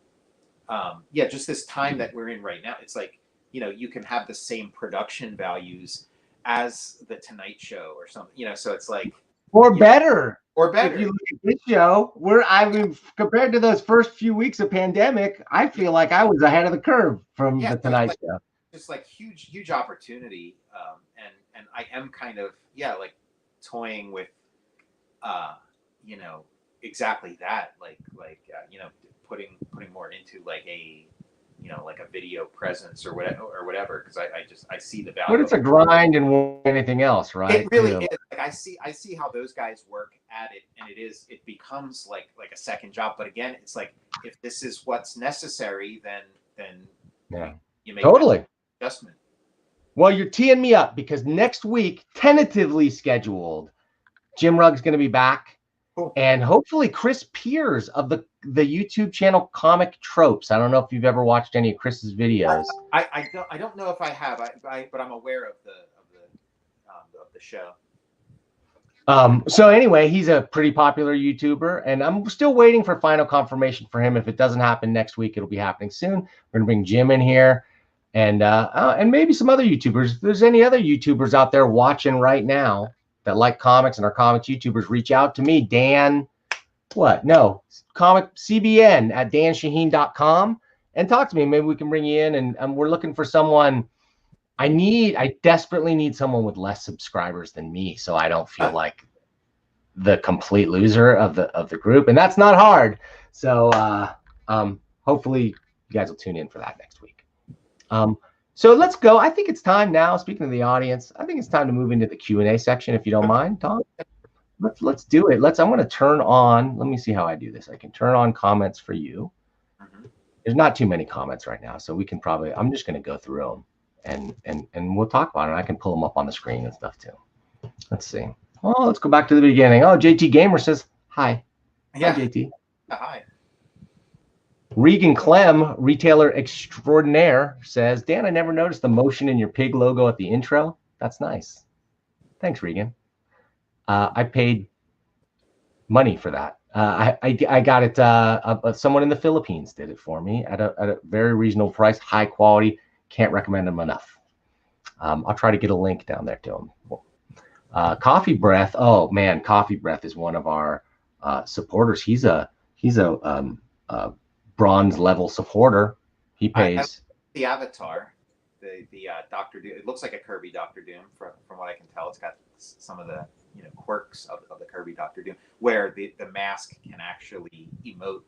yeah, just this time that we're in right now, it's like, you can have the same production values as the Tonight Show or something, so it's like, or better. If you look at this show, compared to those first few weeks of pandemic, I feel like I was ahead of the curve from the Tonight Show. Just like huge opportunity, and I am kind of like toying with, exactly that, like putting more into like a like a video presence or whatever, because I see the value. But it's a grind and anything else, right? It really is. Like, I see how those guys work at it, and it becomes like a second job. But again, it's like, if this is what's necessary, then yeah, you make totally adjustment. Well, you're teeing me up, because next week, tentatively scheduled, Jim Rugg's going to be back. Cool. And hopefully Chris Piers of the YouTube channel Comic Tropes. I don't know if you've ever watched any of Chris's videos. I don't know if I have, but I'm aware of the show. So anyway, he's a pretty popular YouTuber, and I'm still waiting for final confirmation for him. If it doesn't happen next week, it'll be happening soon. We're gonna bring Jim in here, and maybe some other YouTubers. If there's any other YouTubers out there watching right now that like comics and are comics YouTubers, reach out to me, comic CBN at danshahin.com, and talk to me. Maybe we can bring you in, and we're looking for someone. I desperately need someone with less subscribers than me, so I don't feel like the complete loser of the group, and that's not hard. So hopefully you guys will tune in for that next week. So let's go. I think it's time now, speaking of the audience, I think it's time to move into the Q&A section, if you don't mind, Tom. Let's do it. I'm going to turn on, let me see how I do this. I can turn on comments for you. There's not too many comments right now, so we can probably, I'm just going to go through them and we'll talk about it. I can pull them up on the screen and stuff too. Let's see. Oh, let's go back to the beginning. Oh, JT Gamer says hi. Yeah. Hi, JT. Hi. Regan Clem, retailer extraordinaire, says, Dan, I never noticed the motion in your pig logo at the intro. That's nice. Thanks, Regan. I paid money for that. I got it. Someone in the Philippines did it for me at a very reasonable price, high quality. Can't recommend them enough. I'll try to get a link down there to them. Coffee Breath. Oh man, Coffee Breath is one of our supporters. He's a bronze level supporter. He pays the avatar, the Doctor Doom. It looks like a Kirby Doctor Doom from what I can tell. It's got some of the quirks of the Kirby Doctor Doom, where the mask can actually emote.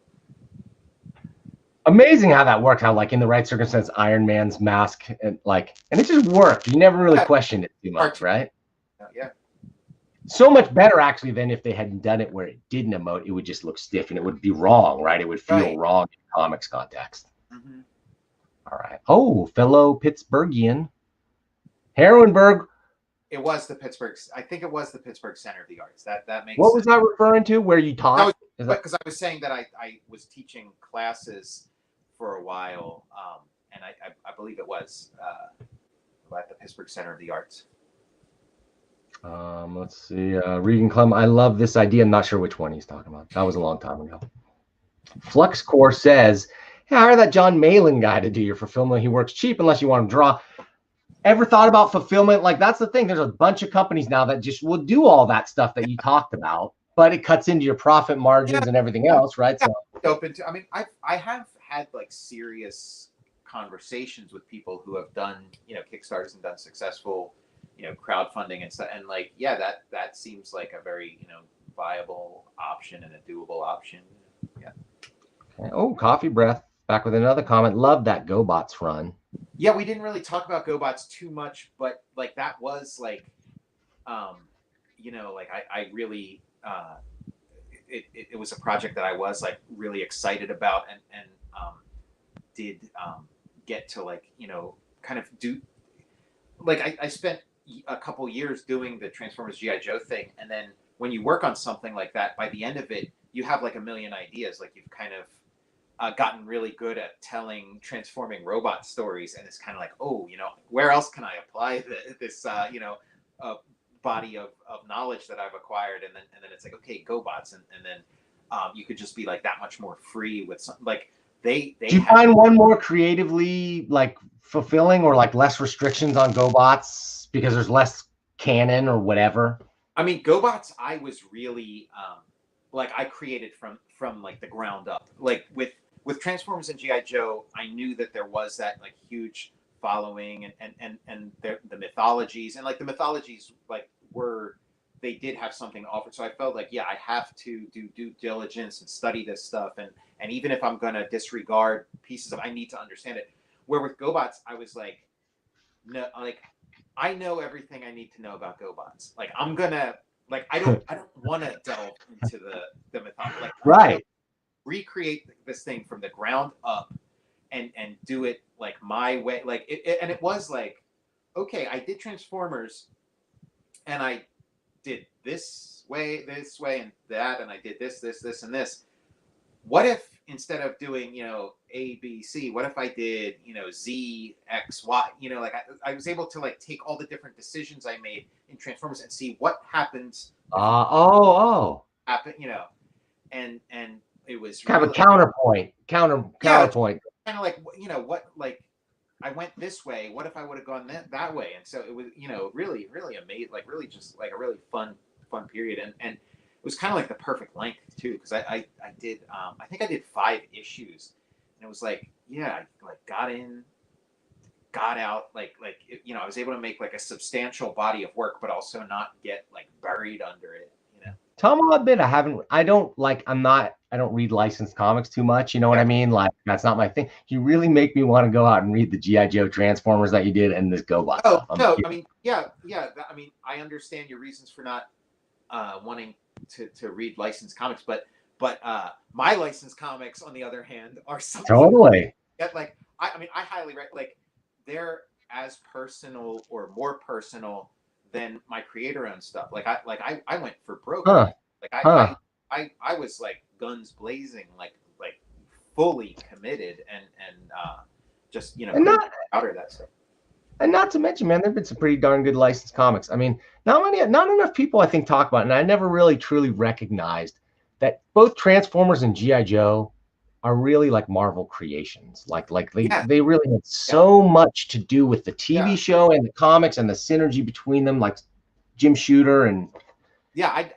Amazing how that worked. How like in the right circumstance, Iron Man's mask and it just worked. You never really questioned it too much, right? Yeah. So much better actually than if they hadn't done it where it didn't emote. It would just look stiff and it would be wrong, right? It would feel wrong in comics context. Mm-hmm. All right. Oh, fellow Pittsburghian, Harrenberg. It was the Pittsburgh. I think it was the Pittsburgh Center of the Arts. That makes. What was that referring to? Where you taught? Because I was saying that I was teaching classes for a while, and I believe it was at the Pittsburgh Center of the Arts. Let's see. Regan Clem. I love this idea. I'm not sure which one he's talking about. That was a long time ago. Fluxcore says, "Hey, hire that John Malin guy to do your fulfillment. He works cheap unless you want to draw." Ever thought about fulfillment? Like that's the thing. There's a bunch of companies now that just will do all that stuff that you talked about, but it cuts into your profit margins and everything else, right? Yeah. So open to. I mean, I have had like serious conversations with people who have done Kickstarters and done successful crowdfunding and stuff, and like that seems like a very viable option and a doable option. Yeah. Okay. Oh, Coffee Breath back with another comment. Love that GoBots run. Yeah, we didn't really talk about GoBots too much, but like that was like, like I really, it was a project that I was like really excited about and did get to like kind of do, like I spent a couple years doing the Transformers G.I. Joe thing, and then when you work on something like that, by the end of it, you have like a million ideas. Like you've kind of gotten really good at telling transforming robot stories, and it's kind of like, oh, where else can I apply this body of knowledge that I've acquired, and then it's like, okay, GoBots, and then you could just be like that much more free with something like they. Do you find one more creatively like fulfilling or like less restrictions on GoBots because there's less canon or whatever? I mean, GoBots, I was really like I created from like the ground up, like with Transformers and G.I. Joe. I knew that there was that like huge following and the mythologies, and like the mythologies like they did have something to offer. So I felt like, I have to do due diligence and study this stuff, and even if I'm gonna disregard pieces of, I need to understand it. Where with GoBots, I was like, no, like I know everything I need to know about GoBots. Like I'm gonna like I don't want to delve into the mythology. Like, right. Recreate this thing from the ground up and do it like my way. Like it was like, okay, I did Transformers and I did this way, and that, and I did this, and this. What if instead of doing, A, B, C, what if I did, Z, X, Y, like I was able to like take all the different decisions I made in Transformers and see what happens. Happen, and it was kind of a counterpoint. Counterpoint. Kind of like, what, like I went this way. What if I would have gone that way? And so it was, really, really amazing. Like really just like a really fun period. And it was kind of like the perfect length too. Cause I did, I think I did 5 issues, and it was like, I like got in, got out, like, I was able to make like a substantial body of work, but also not get like buried under it. Tom, I'll admit I don't read licensed comics too much. You know what I mean? Like that's not my thing. You really make me want to go out and read the G.I. Joe Transformers that you did and this GoBot stuff. No, I mean, I mean, I understand your reasons for not wanting to read licensed comics, but my licensed comics, on the other hand, are something totally that like I highly like they're as personal or more personal than my creator-owned stuff. Like I went for broke. Like I was like guns blazing, like fully committed and just outer that stuff. And not to mention, man, there've been some pretty darn good licensed comics. I mean, not enough people I think talk about it, and I never really truly recognized that both Transformers and G.I. Joe are really like Marvel creations. Like they really had so much to do with the TV show and the comics and the synergy between them, like Jim Shooter and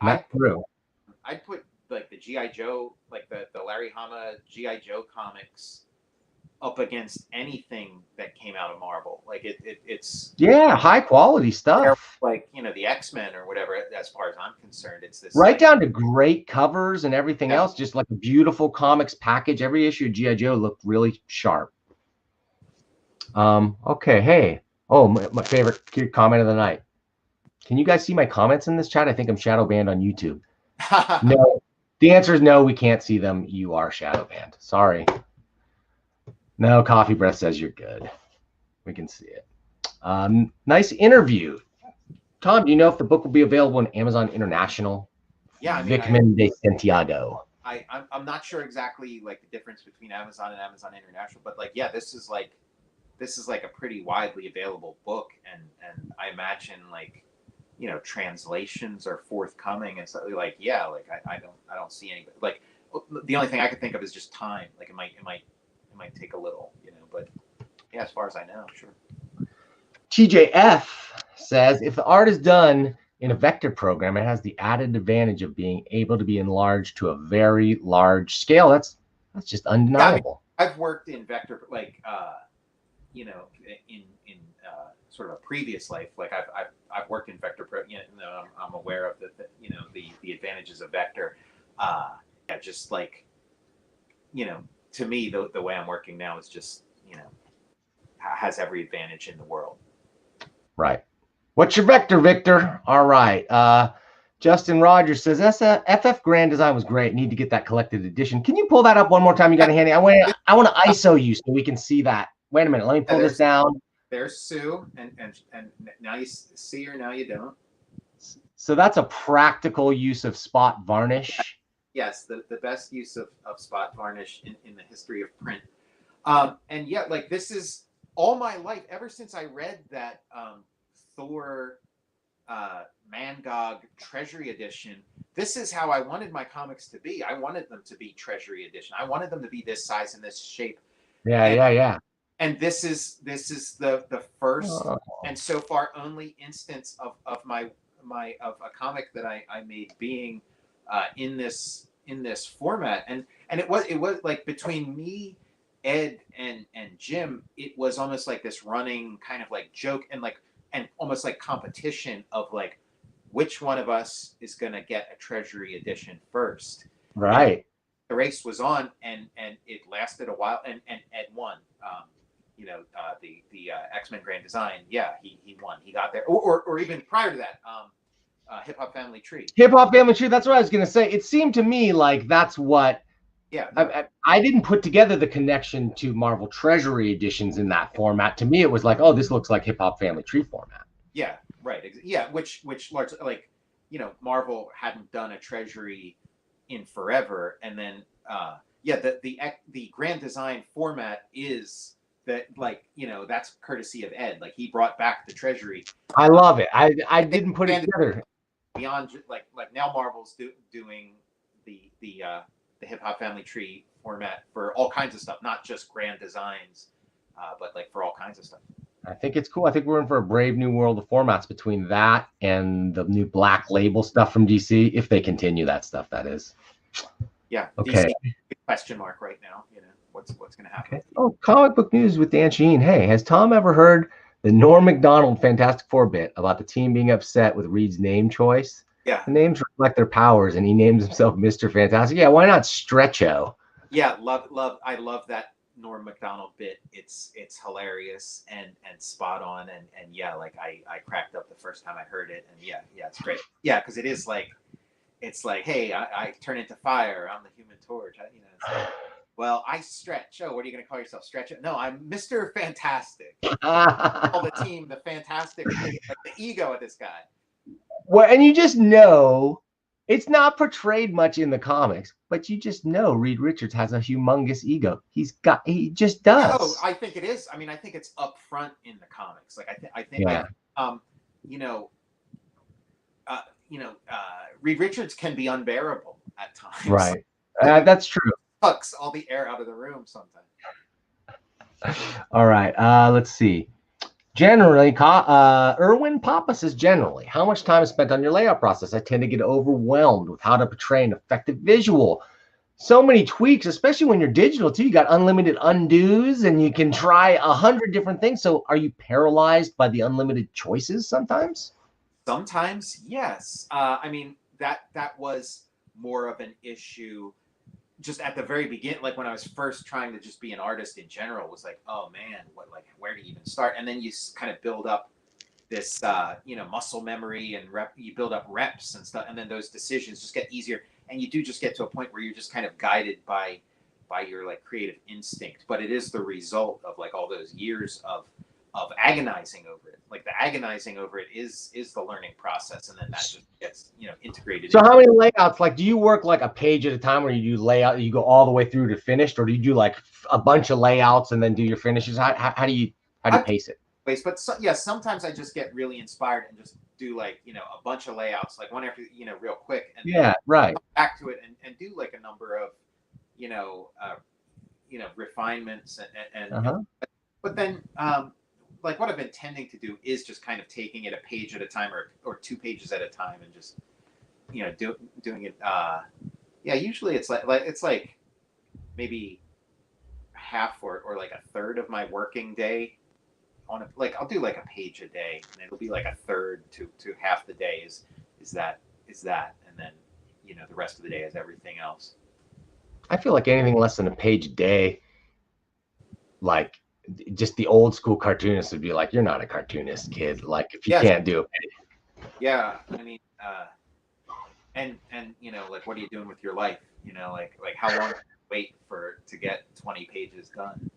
I'd put like the G.I. Joe, like the Larry Hama G.I. Joe comics up against anything that came out of Marvel. Like it's high quality stuff. Like, you know, the X-Men or whatever, as far as I'm concerned, it's this right down to great covers and everything else, just like a beautiful comics package. Every issue of G.I. Joe looked really sharp. Okay, hey. Oh, my favorite comment of the night. Can you guys see my comments in this chat? I think I'm shadow banned on YouTube. No. The answer is no, we can't see them. You are shadow banned. Sorry. No, Coffee Breath says you're good. We can see it. Nice interview. Tom, do you know if the book will be available on Amazon International? Yeah, I mean, Vickman de Santiago. I'm not sure exactly like the difference between Amazon and Amazon International, but like, yeah, this is like a pretty widely available book, and I imagine, like, you know, translations are forthcoming and so, like, yeah, like I don't see any, like, the only thing I could think of is just time. Like it might take a little, you know, but yeah, as far as I know, sure. TJF says, if the art is done in a vector program, it has the added advantage of being able to be enlarged to a very large scale. That's just undeniable. Yeah, I mean, I've worked in vector, like, you know, in sort of a previous life, like I've worked in vector, you know, I'm aware of the you know, the advantages of vector. Yeah, just like, you know, to me, the way I'm working now is just, you know, has every advantage in the world. Right. What's your vector, Victor? All right. Justin Rogers says, FF Grand Design was great. Need to get that collected edition. Can you pull that up one more time? You got it handy? I want to ISO you so we can see that. Wait a minute. Let me pull this down. There's Sue, and now you see her, now you don't. So that's a practical use of spot varnish. Yes, the best use of spot varnish in the history of print. And yeah, like, this is all my life, ever since I read that Thor Mangog Treasury Edition. This is how I wanted my comics to be. I wanted them to be Treasury Edition. I wanted them to be this size and this shape. Yeah. And this is the first and so far only instance of a comic that I made being in this format. And it was like, between me, Ed, and Jim, it was almost like this running kind of like joke and almost like competition of like, which one of us is going to get a Treasury Edition first. Right. And the race was on, and it lasted a while, and Ed won. You know, the X-Men Grand Design. Yeah, he won. He got there. Or even prior to that, Hip Hop Family Tree. Hip Hop Family Tree. That's what I was going to say. It seemed to me like that's what. Yeah. I didn't put together the connection to Marvel Treasury editions in that format. To me, it was like, oh, this looks like Hip Hop Family Tree format. Yeah. Right. Yeah. Which large, like, you know, Marvel hadn't done a Treasury in forever, and then the Grand Design format is. That, like, you know, that's courtesy of Ed. Like, he brought back the Treasury. I love it. I didn't put it together. Beyond, like now Marvel's doing the Hip Hop Family Tree format for all kinds of stuff, not just Grand Designs, but like for all kinds of stuff. I think it's cool. I think we're in for a brave new world of formats between that and the new Black Label stuff from DC, if they continue that stuff, that is. Yeah. Okay. DC, question mark right now, you know. What's going to happen? Okay. Oh, comic book news with Dan Sheen. Hey, has Tom ever heard the Norm Macdonald Fantastic Four bit about the team being upset with Reed's name choice? Yeah. The names reflect their powers, and he names himself Mr. Fantastic. Yeah, why not Stretcho? Yeah, I love that Norm Macdonald bit. It's hilarious and spot on, and yeah, like I cracked up the first time I heard it, and yeah, it's great. Yeah, because it is like, it's like, hey, I turn into fire. I'm the Human Torch. You know. It's like, well, I stretch. Oh, what are you going to call yourself? Stretch it? No, I'm Mr. Fantastic. All the team, the Fantastic, like the ego of this guy. Well, and you just know It's not portrayed much in the comics, but you just know Reed Richards has a humongous ego. He just Yeah, oh, does. I think it is. I mean, I think it's up front in the comics. Like Yeah. um, you know, uh, you know, Reed Richards can be unbearable at times. Right. Like it That's true. sucks all the air out of the room sometimes. All right. Let's see. Generally, Erwin Papa says, generally, how much time is spent on your layout process? I tend to get overwhelmed with how to portray an effective visual. So many tweaks, especially when you're digital too. You got unlimited undos and you can try 100 different things. So are you paralyzed by the unlimited choices sometimes? Sometimes, yes. I mean, that was more of an issue just at the very beginning, like when I was first trying to just be an artist in general, was like, oh man, where do you even start? And then you kind of build up this, muscle memory and you build up reps and stuff, and then those decisions just get easier, and you do just get to a point where you're just kind of guided by your like creative instinct. But it is the result of like all those years of agonizing over it. Like the agonizing over it is the learning process, and then that just gets integrated. So how many layouts, like, do you work like a page at a time where you do layout, you go all the way through to finished, or do you do like a bunch of layouts and then do your finishes? How do you pace it? But yeah, sometimes I just get really inspired and just do like a bunch of layouts, like one after real quick, and Yeah, right. come back to it and do like a number of refinements and but then like what I've been tending to do is just kind of taking it a page at a time or 2 pages at a time and just doing it. Yeah, usually it's like maybe half or like a third of my working day on it. Like I'll do like a page a day, and it'll be like a third to half the day is that, and then the rest of the day is everything else. I feel like anything less than a page a day, like just the old school cartoonist would be like, you're not a cartoonist, kid. Like if you can't do it. Yeah, I mean, and like what are you doing with your life? Like how long do you wait to get 20 pages done?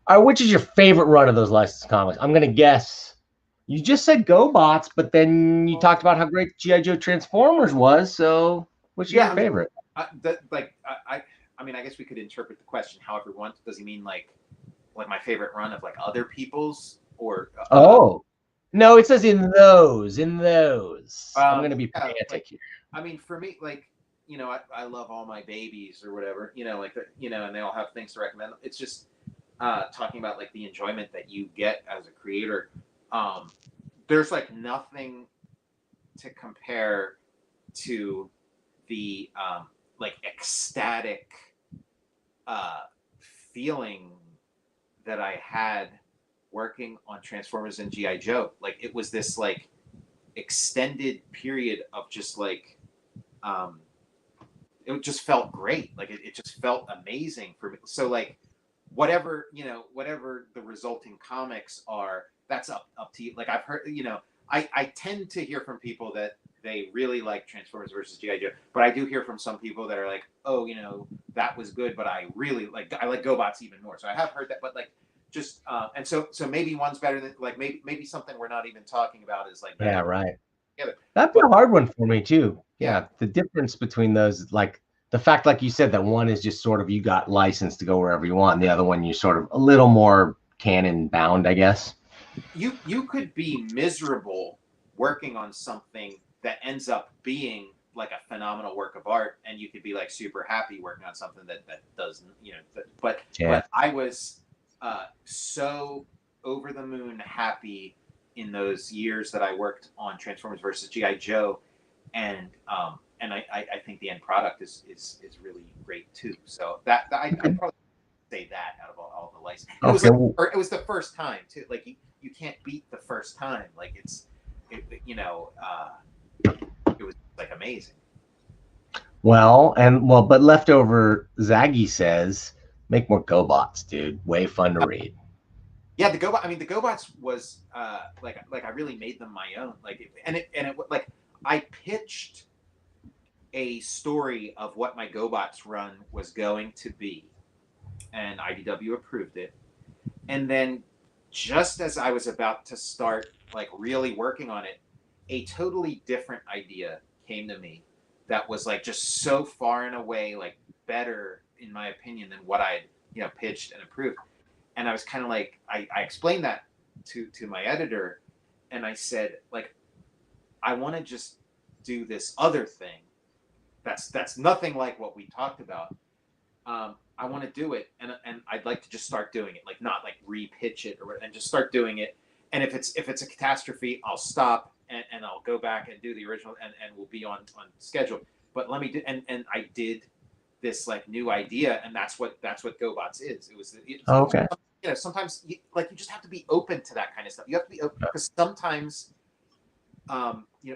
Which is your favorite run of those licensed comics? I'm gonna guess you just said GoBots, but then you talked about how great G.I. Joe Transformers was. So which is your favorite? I mean, I guess we could interpret the question however we want. Does he mean like my favorite run of like other people's or? No, it says in those. I'm gonna be pedantic here. I mean, for me, like I love all my babies or whatever. And they all have things to recommend. It's just talking about like the enjoyment that you get as a creator. There's like nothing to compare to the like ecstatic feeling that I had working on Transformers and G.I. Joe. Like it was this like extended period of just like it just felt great. Like it just felt amazing for me. So like whatever the resulting comics are, that's up to you. Like I've heard, I tend to hear from people that they really like Transformers versus G.I. Joe, but I do hear from some people that are like, oh, that was good, but I like GoBots even more. So I have heard that, but like just and so maybe one's better than like maybe something we're not even talking about is like yeah, right. That'd be a hard one for me too. Yeah, the difference between those, like the fact, like you said, that one is just sort of you got license to go wherever you want, and the other one you're sort of a little more canon bound, I guess. You could be miserable working on something that ends up being like a phenomenal work of art, and you could be like super happy working on something that doesn't, but I was so over the moon happy in those years that I worked on Transformers versus G.I. Joe, and I think the end product is really great too. So that I'd probably say that out of all the license. It was the first time too. Like you can't beat the first time. Like it was like amazing. But leftover Zaggy says, make more GoBots, dude. Way fun to read. Yeah, the GoBots was like I really made them my own. Like like I pitched a story of what my GoBots run was going to be, and IDW approved it. And then just as I was about to start like really working on it, a totally different idea came to me that was like just so far and away like better in my opinion than what I had pitched and approved. And I was kind of like I explained that to my editor, and I said like I want to just do this other thing that's nothing like what we talked about. I want to do it, and I'd like to just start doing it, like not like repitch it and just start doing it. And if it's a catastrophe, I'll stop and I'll go back and do the original, and we'll be on schedule. But let me do, and I did this new idea, and that's what GoBots is. Okay. Sometimes you just have to be open to that kind of stuff. You have to be open because sometimes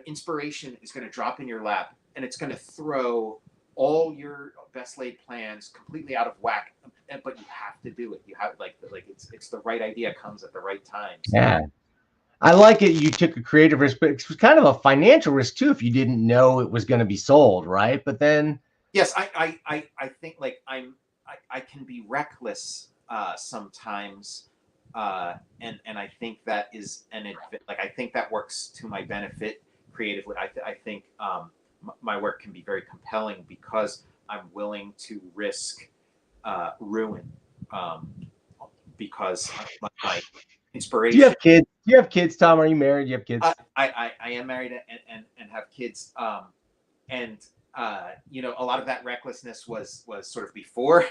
inspiration is going to drop in your lap, and it's going to throw all your best laid plans completely out of whack. But you have to do it. You have it's the right idea comes at the right time. So. Yeah. I like it. You took a creative risk, but it was kind of a financial risk too if you didn't know it was going to be sold, right? But then, yes, I think I can be reckless sometimes, and I think that is I think that works to my benefit creatively. I think my work can be very compelling because I'm willing to risk ruin because my inspiration. Do you have kids, Tom? Are you married? Do you have kids? I am married and have kids. And a lot of that recklessness was sort of before,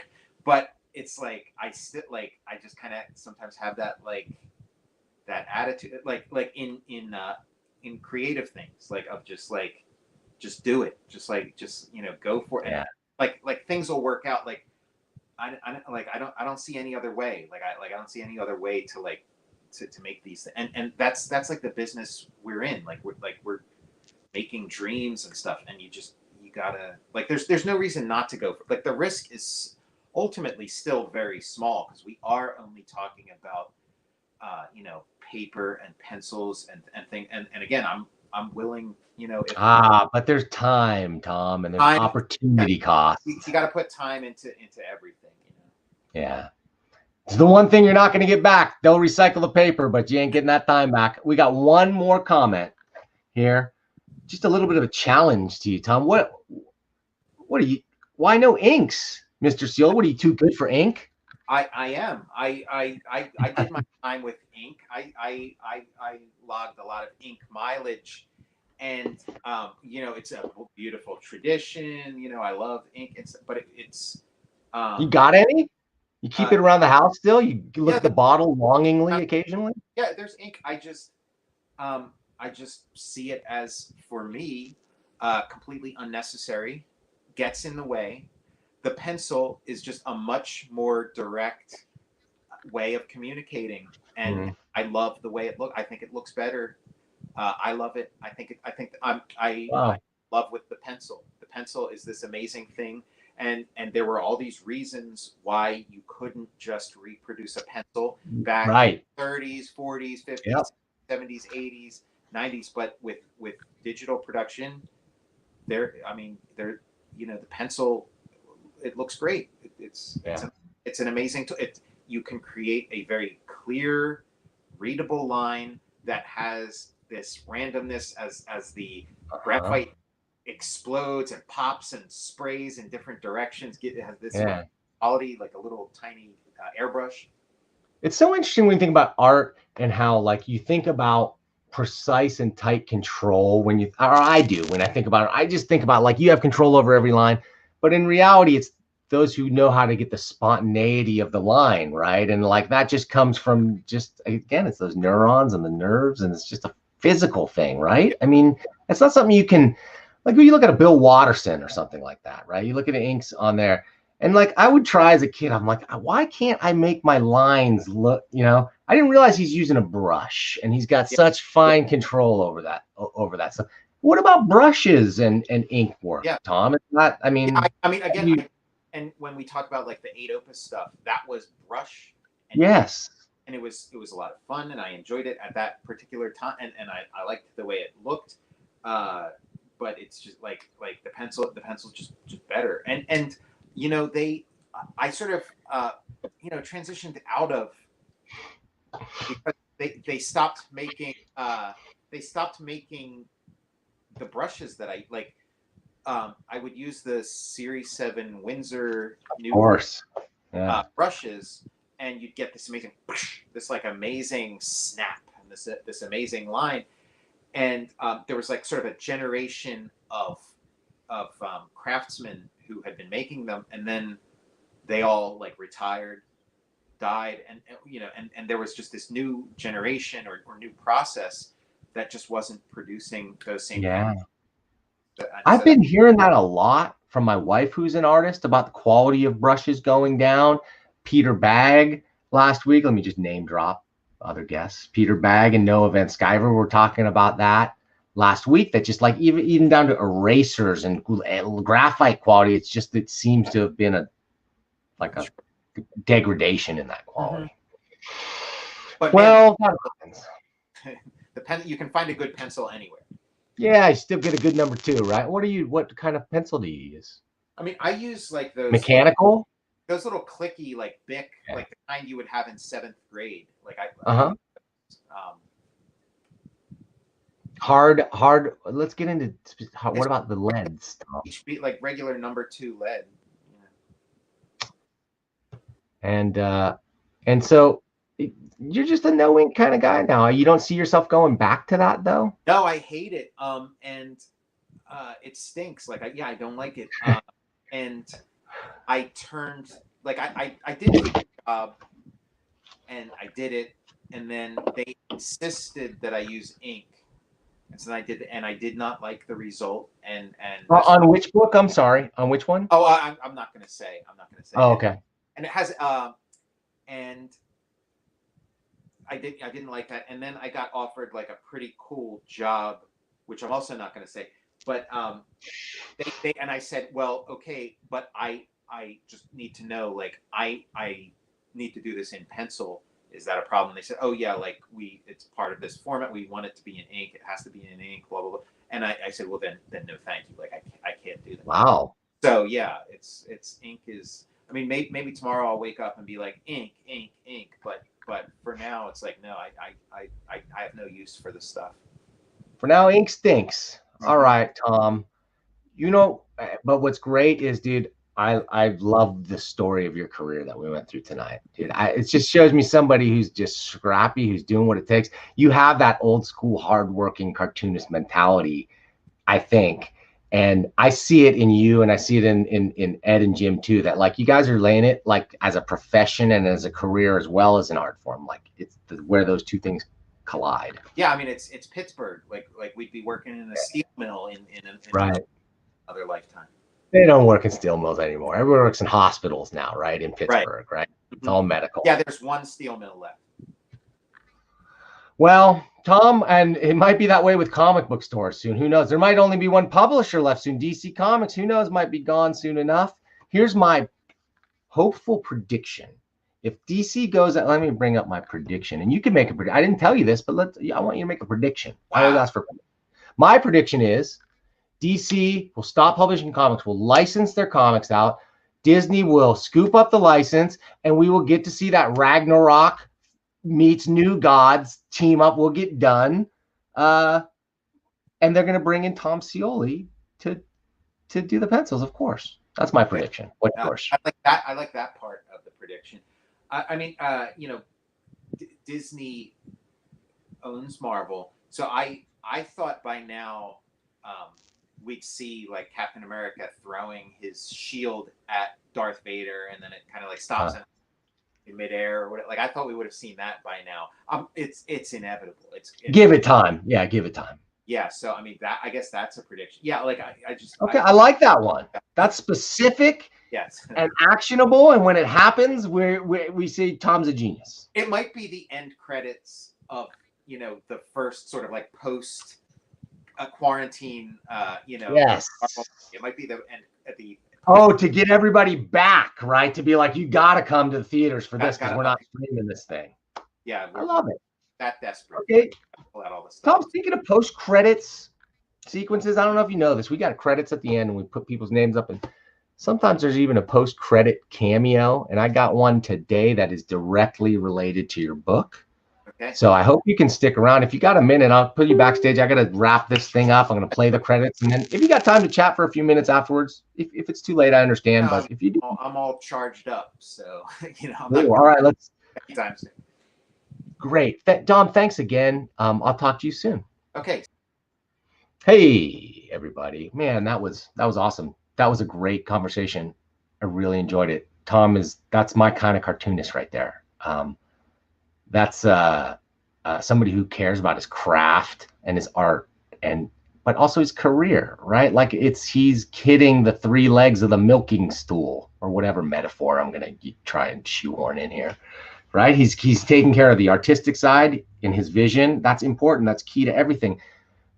but it's like I just kind of sometimes have that that attitude, in creative things, of just do it, just go for it. Yeah. And things will work out. I don't see any other way. I don't see any other way to to make these, and that's the business we're in. We're making dreams and stuff, and you gotta there's no reason not to go for the risk is ultimately still very small because we are only talking about paper and pencils and thing, and again I'm willing but there's time, Tom, and there's time, opportunity costs. You got to put time into everything. Yeah. It's the one thing you're not going to get back. They'll recycle the paper, but you ain't getting that time back. We got one more comment here. Just a little bit of a challenge to you, Tom. What are you? Why no inks, Mr. Seal? What are you too good for ink? I am. I did my time with ink. I logged a lot of ink mileage, and it's a beautiful tradition. I love ink. It's you got any? You keep it around the house still? You look at the bottle longingly occasionally? Yeah, there's ink. I just see it as, for me, completely unnecessary, gets in the way. The pencil is just a much more direct way of communicating, and I love the way it looks. I think it looks better. I love it. I love with the pencil. The pencil is this amazing thing. And there were all these reasons why you couldn't just reproduce a pencil back in the 30s, 40s, 50s, 70s, 80s, 90s. But with digital production, the pencil, it looks great. It's an amazing tool. You can create a very clear, readable line that has this randomness as the graphite explodes and pops and sprays in different directions. It has this quality, like a little tiny airbrush. It's so interesting when you think about art and how you think about precise and tight control when I do when I think about it. I just think about you have control over every line, but in reality, it's those who know how to get the spontaneity of the line, right? And that just comes from again, it's those neurons and the nerves, and it's just a physical thing, right? I mean, it's not something you can. When you look at a Bill Watterson or something like that, right? You look at the inks on there, and I would try as a kid. I'm like, why can't I make my lines look? I didn't realize he's using a brush, and he's got such fine control over that. So, what about brushes and ink work, Tom? It's not. I mean, again, and when we talk about the 8 Opus stuff, that was brush. And yes. And it was a lot of fun, and I enjoyed it at that particular time, and I liked the way it looked. But it's just the pencil's just better. And I sort of transitioned out of, because they stopped making the brushes that I like. I would use the Series 7 Windsor new brushes, and you'd get this amazing, this like amazing snap and this amazing line. And there was like sort of a generation of craftsmen who had been making them, and then they all like retired, died, and there was just this new generation or new process that just wasn't producing those same. Yeah. I've been hearing that a lot from my wife, who's an artist, about the quality of brushes going down. Peter Bagg last week, let me just name drop other guests. Peter Bagg and Noah Van Sciver were talking about that last week, that just like even down to erasers and graphite quality, it seems to have been a degradation in that quality. But well, the pen, you can find a good pencil anywhere. Yeah, I still get a good number 2, right? What kind of pencil do you use? I mean, I use like those mechanical, those little clicky like Bic, like the kind you would have in 7th grade. Like hard. Let's get into what about the leads? Be like regular number 2 lead. Yeah. And so you're just a no ink kind of guy now. You don't see yourself going back to that though? No, I hate it. And it stinks. Like I don't like it. And I turned like I did the job, and I did it, and then they insisted that I use ink, and so I did, and I did not like the result. And on which book? I'm sorry, on which one? Oh, I'm not gonna say. Oh, okay. And it has and I didn't like that, and then I got offered like a pretty cool job, which I'm also not going to say. But they and I said, well, okay, but I just need to know, like I need to do this in pencil. Is that a problem? They said, oh yeah, like it's part of this format. We want it to be in ink. It has to be in ink. Blah blah blah. And I said, well then no, thank you. Like I can't do that. Wow. So yeah, it's ink is. I mean, maybe tomorrow I'll wake up and be like ink, but for now it's like no, I have no use for this stuff. For now, ink stinks. All right, Tom. But what's great is, dude, I love the story of your career that we went through tonight, dude. It just shows me somebody who's just scrappy, who's doing what it takes. You have that old school, hardworking cartoonist mentality, I think. And I see it in you, and I see it in Ed and Jim too, that like you guys are laying it like as a profession and as a career as well as an art form. Like it's where those two things collide. Yeah, I mean it's Pittsburgh. Like we'd be working in a steel mill in right. another lifetime. They don't work in steel mills anymore. Everyone works in hospitals now, right? In Pittsburgh, right? It's all medical. Yeah, there's one steel mill left. Well, Tom, and it might be that way with comic book stores soon. Who knows? There might only be one publisher left soon. DC Comics, who knows, might be gone soon enough. Here's my hopeful prediction. If DC goes, let me bring up my prediction, and you can make a prediction. I didn't tell you this, but I want you to make a prediction. I always ask for my prediction is DC will stop publishing comics, will license their comics out. Disney will scoop up the license, and we will get to see that Ragnarok meets New Gods team up will get done, and they're going to bring in Tom Scioli to do the pencils. Of course, that's my prediction. What's yours? I like that. I like that part of the prediction. I mean, Disney owns Marvel, so I thought by now we'd see like Captain America throwing his shield at Darth Vader, and then it kind of like stops him in midair or whatever. Like I thought we would have seen that by now. It's inevitable. Give it time. Yeah, give it time. Yeah. So I mean I guess that's a prediction. Yeah. Like I just I like that one. That's specific. Yes. And actionable. And when it happens, we say Tom's a genius. It might be the end credits of the first sort of like post quarantine. Yes. It might be the end at the. Oh, to get everybody back, right? To be like, you got to come to the theaters for this because we're not streaming this thing. Yeah, I love it. That desperate. Okay. Pull out all this stuff. Tom, speaking of post credits sequences, I don't know if you know this. We got credits at the end, and we put people's names up, and sometimes there's even a post credit cameo. And I got one today that is directly related to your book. Okay. So I hope you can stick around. If you got a minute, I'll put you backstage. I got to wrap this thing up. I'm going to play the credits. And then if you got time to chat for a few minutes afterwards, if it's too late, I understand. But if you do, I'm all charged up. So, all right, let's. Anytime soon. Great. Dom, thanks again. I'll talk to you soon. Okay. Hey, everybody. Man, that was awesome. That was a great conversation. I really enjoyed it. Tom that's my kind of cartoonist right there. That's somebody who cares about his craft and his art, but also his career, right? Like he's kidding the three legs of the milking stool, or whatever metaphor I'm gonna try and shoehorn in here, right? He's taking care of the artistic side in his vision. That's important. That's key to everything.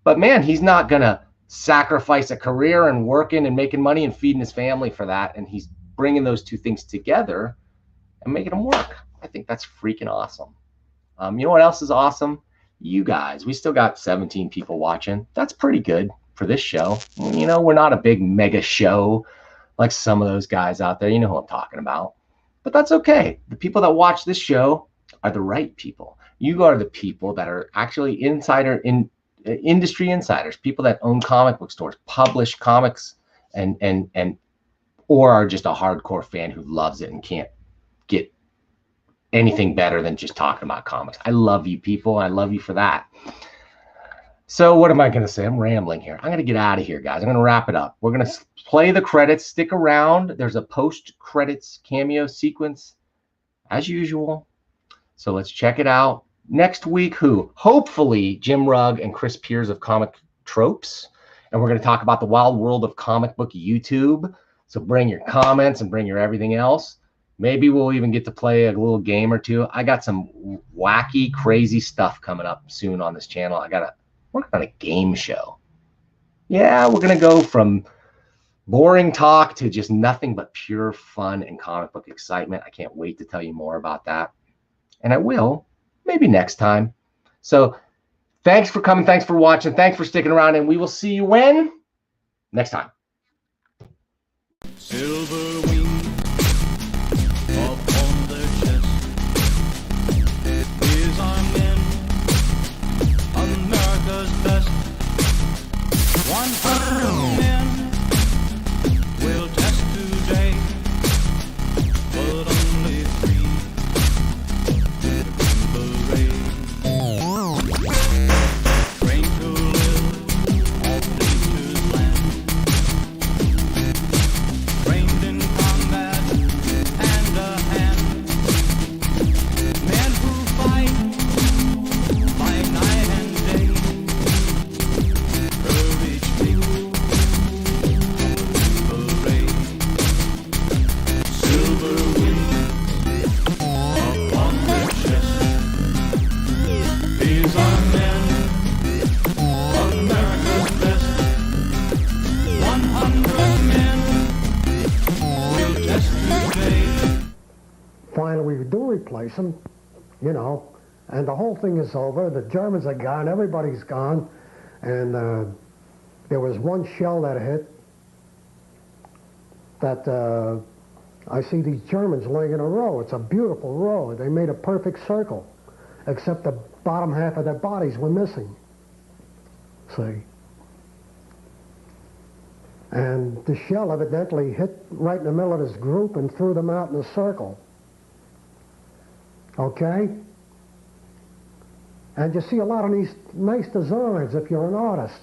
But man, he's not gonna sacrifice a career and working and making money and feeding his family for that. And he's bringing those two things together and making them work. I think that's freaking awesome. You know what else is awesome? You guys. We still got 17 people watching. That's pretty good for this show. We're not a big mega show like some of those guys out there. You know who I'm talking about. But that's okay. The people that watch this show are the right people. You are the people that are actually industry insiders, people that own comic book stores, publish comics, or are just a hardcore fan who loves it and can't get anything better than just talking about comics. I love you people. I love you for that. So what am I going to say? I'm rambling here. I'm going to get out of here, guys. I'm going to wrap it up. We're going to play the credits. Stick around. There's a post-credits cameo sequence as usual. So let's check it out. Next week, hopefully Jim Rugg and Chris Piers of Comic Tropes. And we're going to talk about the wild world of comic book YouTube. So bring your comments and bring your everything else. Maybe we'll even get to play a little game or two. I got some wacky, crazy stuff coming up soon on this channel. I got to work on a game show. Yeah, we're going to go from boring talk to just nothing but pure fun and comic book excitement. I can't wait to tell you more about that. And I will. Maybe next time. So thanks for coming. Thanks for watching. Thanks for sticking around. And we will see you when? Next time. Silver wing upon their chest. These are men, America's best. 100 men will test today, but only 3. Finally, we do replace them, and the whole thing is over. The Germans are gone, everybody's gone, and there was one shell that hit that I see these Germans laying in a row. It's a beautiful row. They made a perfect circle, except the bottom half of their bodies were missing. See? And the shell evidently hit right in the middle of this group and threw them out in a circle. Okay? And you see a lot of these nice designs if you're an artist,